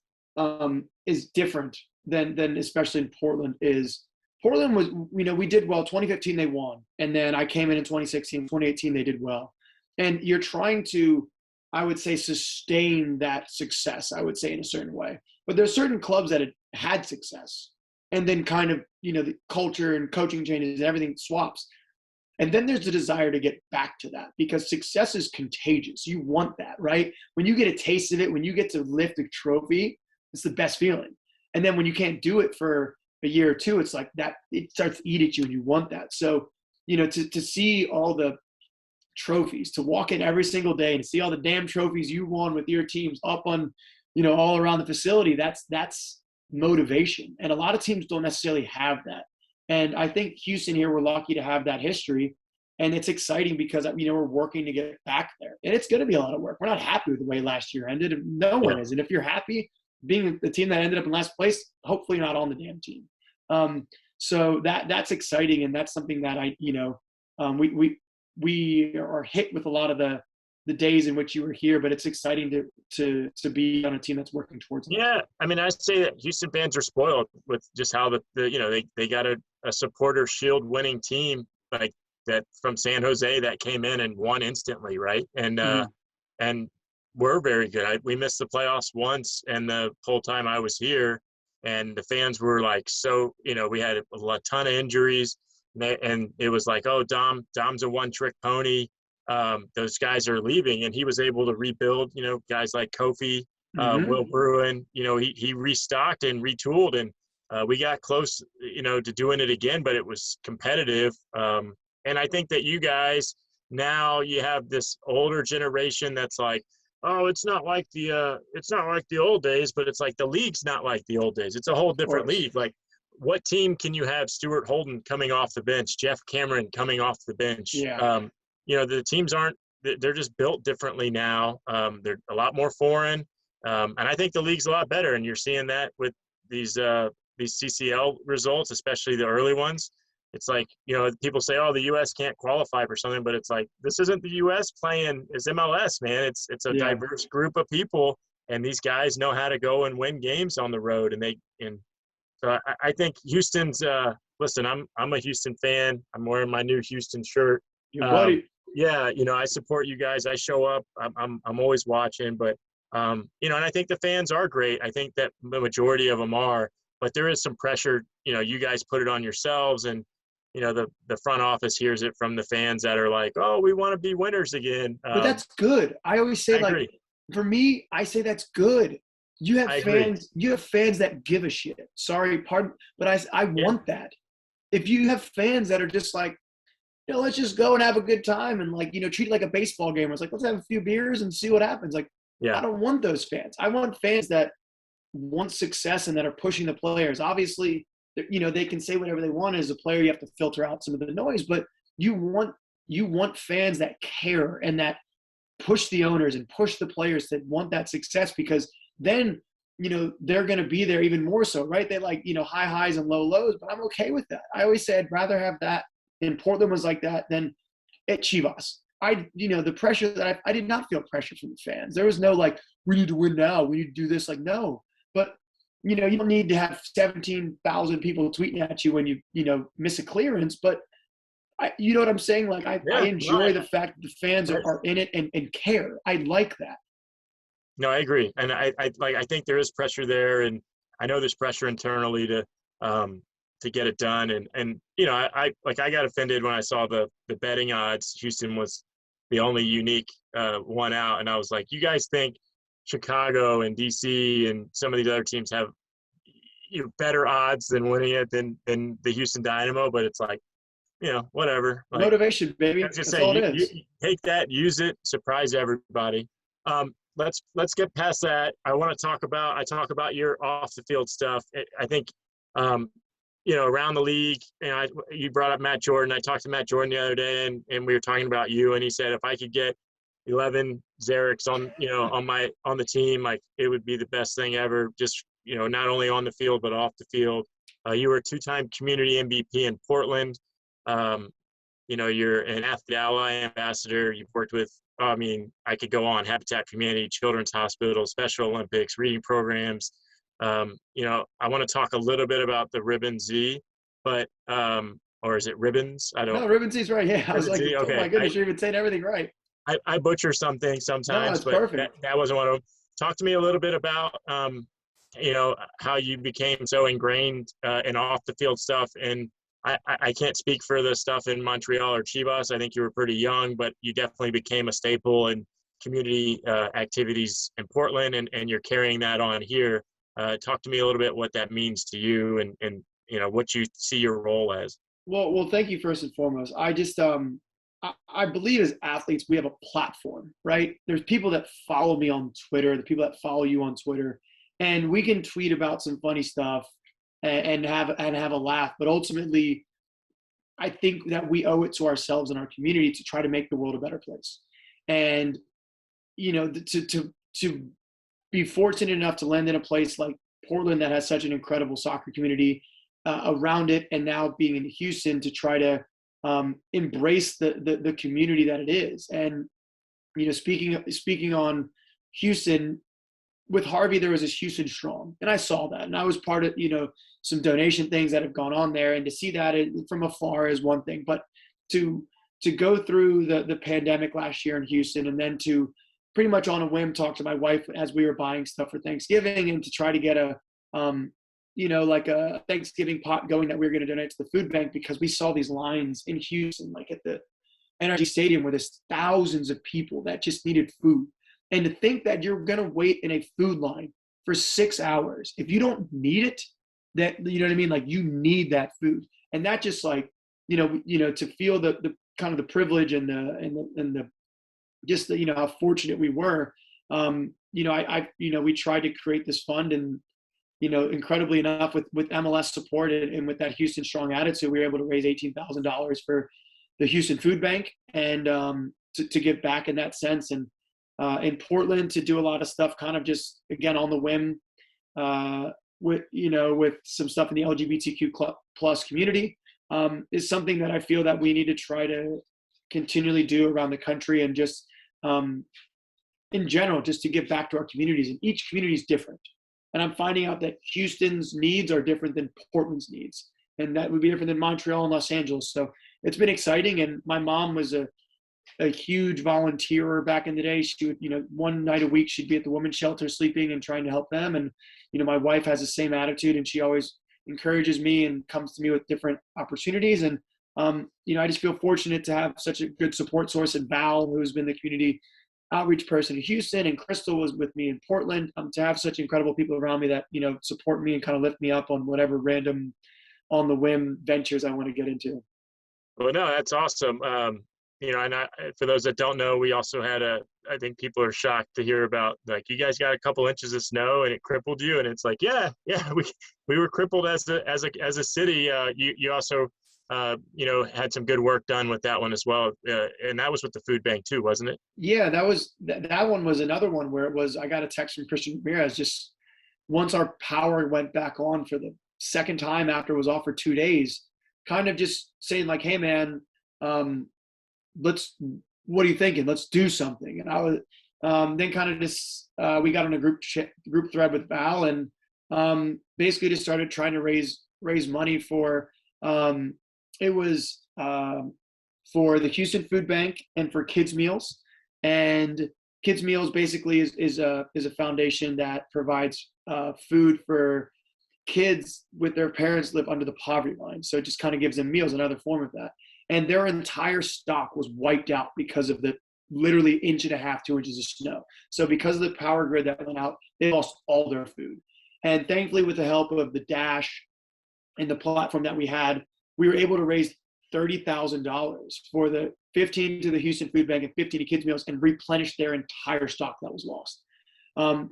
is different than especially in Portland is, Portland was, we did well. 2015, they won. And then I came in 2016, 2018, they did well. And you're trying to I would say, sustain that success, I would say, in a certain way. But there's certain clubs that had success, and then kind of, the culture and coaching changes and everything swaps. And then there's the desire to get back to that, because success is contagious. You want that, right? When you get a taste of it, when you get to lift a trophy, it's the best feeling. And then when you can't do it for a year or two, it's like that, it starts to eat at you and you want that. So, to see all the trophies, to walk in every single day and see all the damn trophies you won with your teams up on, all around the facility, that's motivation. And a lot of teams don't necessarily have that. And I think Houston here, we're lucky to have that history. And it's exciting because, we're working to get back there. And it's going to be a lot of work. We're not happy with the way last year ended. No one is. And if you're happy being the team that ended up in last place, hopefully you're not on the damn team. So that's exciting. And that's something that we are hit with a lot of the days in which you were here, but it's exciting to be on a team that's working towards it. Yeah. I mean, I say that Houston fans are spoiled with just how they got a supporter shield winning team like that from San Jose that came in and won instantly. Right. And, and we're very good. We missed the playoffs once, and the whole time I was here, and the fans were like, so, we had a ton of injuries, and it was like, oh, Dom's a one-trick pony. Those guys are leaving, and he was able to rebuild, guys like Kofi, Will Bruin, he restocked and retooled, and we got close, to doing it again, but it was competitive. And I think that you guys, now you have this older generation that's like, oh, it's not like the old days, but it's like the league's not like the old days. It's a whole different league. Like, what team can you have Stuart Holden coming off the bench, Jeff Cameron coming off the bench? Yeah. The teams they're just built differently now. They're a lot more foreign. And I think the league's a lot better. And you're seeing that with these CCL results, especially the early ones. It's like, people say, oh, the U.S. can't qualify for something, but it's like, this isn't the U.S. playing, it's MLS, man. It's a diverse group of people, and these guys know how to go and win games on the road. And so I think Houston's, listen, I'm a Houston fan. I'm wearing my new Houston shirt. Your buddy. Yeah, I support you guys. I show up. I'm always watching, but and I think the fans are great. I think that the majority of them are, but there is some pressure. You guys put it on yourselves, and the front office hears it from the fans that are like, oh, we want to be winners again. But that's good. I always say, for me, I say that's good. You have fans. You have fans that give a shit. Sorry, pardon, but I want that. If you have fans that are just like, let's just go and have a good time and treat it like a baseball game. It's like, let's have a few beers and see what happens. I don't want those fans. I want fans that want success and that are pushing the players. Obviously, they can say whatever they want. As a player, you have to filter out some of the noise, but you want fans that care and that push the owners and push the players that want that success, because then, they're going to be there even more so, right? They like, high highs and low lows, but I'm okay with that. I always say I'd rather have that, and Portland was like that, than at Chivas. The pressure that I did not feel pressure from the fans. There was no like, we need to win now, we need to do this. Like, no. But you don't need to have 17,000 people tweeting at you when you miss a clearance. But you know what I'm saying? Like, I enjoy the fact that the fans are in it and care. I like that. No, I agree, and I think there is pressure there, and I know there's pressure internally to get it done. And I got offended when I saw the betting odds. Houston was the only unique one out, and I was like, you guys think Chicago and DC and some of these other teams have better odds than winning it than the Houston Dynamo? But it's like, whatever. Like, motivation, baby. That's all it is. You take that, use it, surprise everybody. Let's get past that. I talk about your off the field stuff. I think around the league, you brought up Matt Jordan. I talked to Matt Jordan the other day, and we were talking about you, and he said, if I could get 11 Zareks on the team, like, it would be the best thing ever. Just, not only on the field, but off the field. You were a 2-time community MVP in Portland. You're an athlete ally ambassador. You've worked with, I could go on, Habitat for Humanity, Children's Hospital, Special Olympics, reading programs. I want to talk a little bit about the Ribbon Z, but or is it Ribbons? I don't know. No, Ribbon Z is right. Yeah, I was like, okay. Oh my goodness, you're even saying everything right. I butcher something No, sometimes, it's but perfect. that wasn't one of them. Talk to me a little bit about, how you became so ingrained in off the field stuff. And I can't speak for the stuff in Montreal or Chivas. I think you were pretty young, but you definitely became a staple in community activities in Portland, and you're carrying that on here. Talk to me a little bit what that means to you, and what you see your role as. Well, thank you first and foremost. I just I believe as athletes we have a platform, right? There's people that follow me on Twitter, the people that follow you on Twitter, and we can tweet about some funny stuff and have a laugh. But ultimately, I think that we owe it to ourselves and our community to try to make the world a better place. And to be fortunate enough to land in a place like Portland that has such an incredible soccer community around it, and now being in Houston to try to embrace the community that it is. And speaking on Houston, with Harvey, there was this Houston Strong, and I saw that, and I was part of some donation things that have gone on there, and to see that from afar is one thing, but to go through the pandemic last year in Houston, and then to pretty much on a whim talk to my wife as we were buying stuff for Thanksgiving, and to try to get a like a Thanksgiving pot going that we were going to donate to the food bank, because we saw these lines in Houston, like at the NRG Stadium, where there's thousands of people that just needed food. And to think that you're going to wait in a food line for 6 hours, if you don't need it, that, you know what I mean? Like, you need that food. And that just like, to feel the kind of the privilege and the just the, how fortunate we were. We tried to create this fund, and incredibly enough, with MLS support and with that Houston Strong attitude, we were able to raise $18,000 for the Houston Food Bank, and to give back in that sense. And in Portland, to do a lot of stuff kind of just, again, on the whim, with some stuff in the LGBTQ plus community, is something that I feel that we need to try to continually do around the country, and just in general, just to give back to our communities. And each community is different. And I'm finding out that Houston's needs are different than Portland's needs, and that would be different than Montreal and Los Angeles. So it's been exciting. And my mom was a huge volunteer back in the day. She would, one night a week, she'd be at the women's shelter sleeping and trying to help them. And, my wife has the same attitude, and she always encourages me and comes to me with different opportunities. And, I just feel fortunate to have such a good support source in Val, who's been the community outreach person in Houston, and Crystal was with me in Portland, to have such incredible people around me that, support me and kind of lift me up on whatever random on the whim ventures I want to get into. Well, no, that's awesome. And for those that don't know, we also had I think people are shocked to hear about, like, you guys got a couple inches of snow and it crippled you. And it's like, yeah, we were crippled as a city. You also, had some good work done with that one as well. And that was with the food bank too, wasn't it? Yeah, that one was another one where I got a text from Christian Ramirez just once our power went back on for the second time after it was off for 2 days, kind of just saying like, hey man, what are you thinking? Let's do something. And I was, then kind of just, we got on a group thread with Val, and basically just started trying to raise money for, it was for the Houston Food Bank and for Kids Meals. And Kids Meals basically is a foundation that provides food for kids with their parents live under the poverty line. So it just kind of gives them meals, another form of that. And their entire stock was wiped out because of the literally 1.5 inches, 2 inches of snow. So because of the power grid that went out, they lost all their food. And thankfully, with the help of the Dash and the platform that we had, we were able to raise $30,000 for the 15 to the Houston Food Bank and 15 to Kids Meals, and replenish their entire stock that was lost.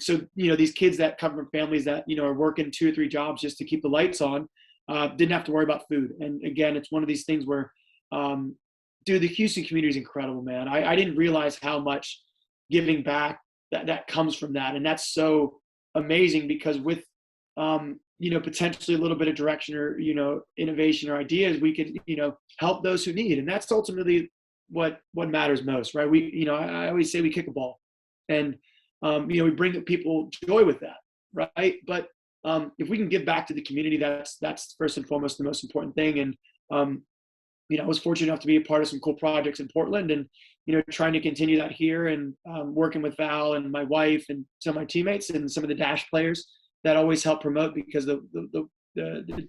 So, these kids that come from families that, are working 2 or 3 jobs just to keep the lights on, didn't have to worry about food. And again, it's one of these things where, the Houston community is incredible, man. I didn't realize how much giving back that comes from that. And that's so amazing, because with, potentially a little bit of direction or, innovation or ideas, we could, help those who need. And that's ultimately what matters most, right? I always say we kick a ball, and, we bring people joy with that, right? But if we can give back to the community, that's first and foremost the most important thing. And, I was fortunate enough to be a part of some cool projects in Portland, and, trying to continue that here and working with Val and my wife and some of my teammates and some of the Dash players that always help promote, because the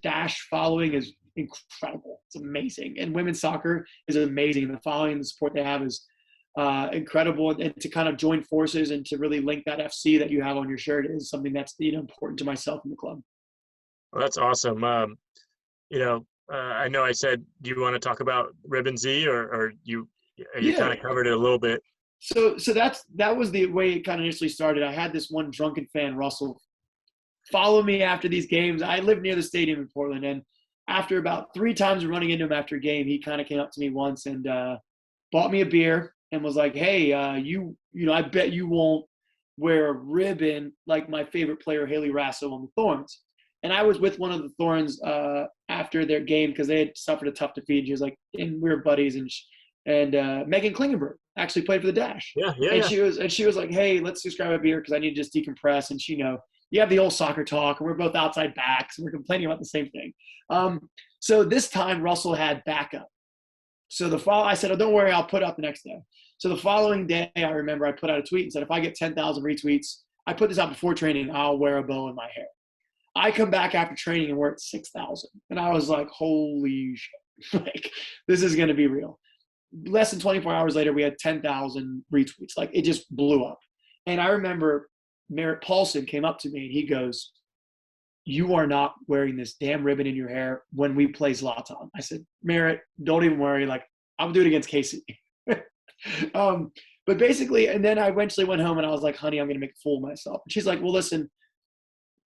Dash following is incredible. It's amazing. And women's soccer is amazing. The following and the support they have is incredible. And to kind of join forces and to really link that FC that you have on your shirt is something that's, important to myself and the club. Well, that's awesome. I know I said, do you want to talk about Ribbon Z or you kind of covered it a little bit? So that was the way it kind of initially started. I had this one drunken fan, Russell, follow me after these games. I live near the stadium in Portland, and after about 3 times running into him after a game, he kind of came up to me once and bought me a beer and was like, hey, I bet you won't wear a ribbon like my favorite player, Haley Rasso, on the Thorns. And I was with one of the Thorns after their game because they had suffered a tough defeat. She was like, and we were buddies, and Megan Klingenberg actually played for the Dash. Yeah. She was like, hey, let's just grab a beer because I need to just decompress. And she, you have the old soccer talk, and we're both outside backs, and we're complaining about the same thing. So this time Russell had backup. So I said, oh, don't worry, I'll put up the next day. So the following day, I remember I put out a tweet and said, if I get 10,000 retweets, I put this out before training, I'll wear a bow in my hair. I come back after training and we're at 6,000. And I was like, holy shit, like, this is going to be real. Less than 24 hours later, we had 10,000 retweets. Like, it just blew up. And I remember Merritt Paulson came up to me and he goes, you are not wearing this damn ribbon in your hair when we play Zlatan. I said, Merritt, don't even worry. Like, I'll do it against Casey. But basically, and then I eventually went home and I was like, honey, I'm going to make a fool of myself. And she's like, well, listen,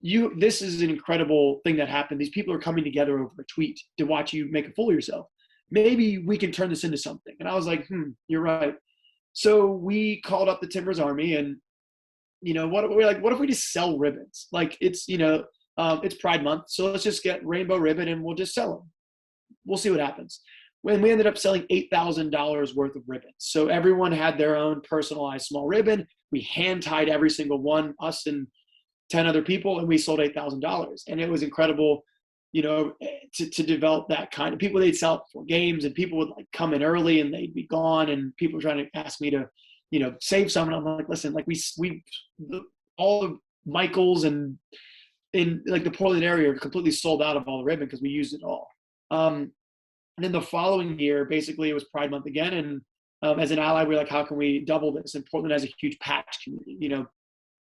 this is an incredible thing that happened. These people are coming together over a tweet to watch you make a fool of yourself. Maybe we can turn this into something. And I was like, you're right. So we called up the Timbers Army and, what if we just sell ribbons? Like, it's, it's Pride Month. So let's just get rainbow ribbon and we'll just sell them. We'll see what happens. When we ended up selling $8,000 worth of ribbons. So everyone had their own personalized small ribbon. We hand tied every single one, us and 10 other people, and we sold $8,000. And it was incredible, to develop that kind of people. They'd sell it before games and people would like come in early and they'd be gone. And people were trying to ask me to, save some. And I'm like, listen, like we all of Michael's and in like the Portland area are completely sold out of all the ribbon because we used it all. And then the following year, basically it was Pride Month again. And as an ally, we're like, how can we double this? And Portland has a huge patch community,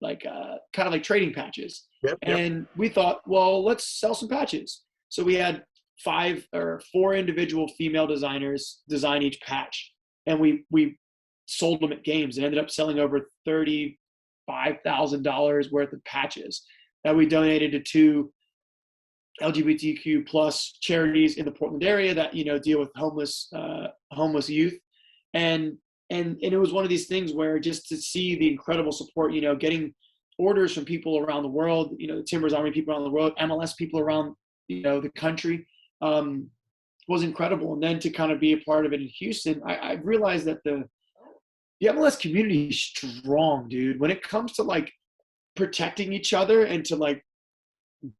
like kind of like trading patches. Yep. And we thought, well, let's sell some patches. So we had 5 or 4 individual female designers design each patch. And we sold them at games and ended up selling over $35,000 worth of patches that we donated to 2 LGBTQ plus charities in the Portland area that, deal with homeless youth. And it was one of these things where just to see the incredible support, getting orders from people around the world, the Timbers Army people around the world, MLS people around, the country, was incredible. And then to kind of be a part of it in Houston, I realized that the MLS community is strong, dude. When it comes to like protecting each other and to like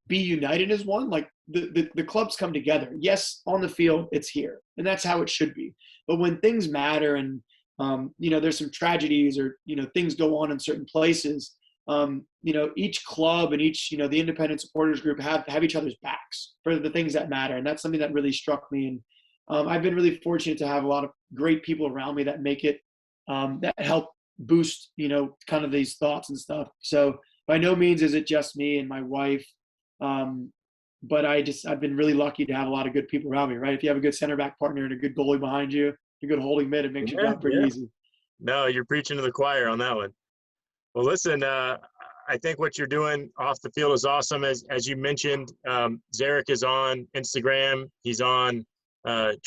be united as one, like the clubs come together. Yes, on the field, it's here. And that's how it should be. But when things matter and, there's some tragedies or, things go on in certain places, each club and each, the independent supporters group have each other's backs for the things that matter. And that's something that really struck me. And I've been really fortunate to have a lot of great people around me that make it, that help boost, kind of these thoughts and stuff. So by no means is it just me and my wife. But I've been really lucky to have a lot of good people around me, right? If you have a good center back partner and a good goalie behind you, a good holding mid, it makes your job pretty easy. No, you're preaching to the choir on that one. Well, listen, I think what you're doing off the field is awesome. As you mentioned, Zarek is on Instagram. He's on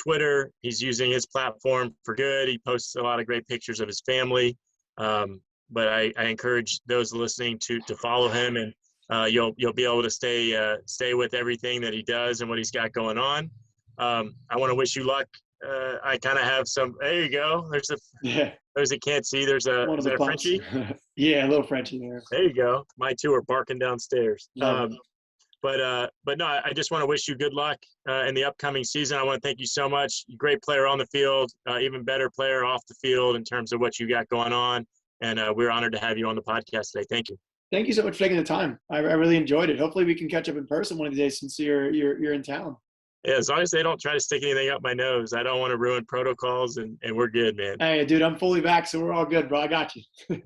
Twitter. He's using his platform for good. He posts a lot of great pictures of his family. But I encourage those listening to follow him, and you'll be able to stay with everything that he does and what he's got going on. I want to wish you luck. I kind of have some. There you go. Those that can't see. There's a Frenchie. Yeah, a little Frenchie there. There you go. My 2 are barking downstairs. But no, I just want to wish you good luck in the upcoming season. I want to thank you so much. Great player on the field, even better player off the field in terms of what you got going on. And we're honored to have you on the podcast today. Thank you. Thank you so much for taking the time. I really enjoyed it. Hopefully we can catch up in person one of these days since you're in town. Yeah, as long as they don't try to stick anything up my nose, I don't want to ruin protocols, and we're good, man. Hey, dude, I'm fully vaxxed, so we're all good, bro. I got you.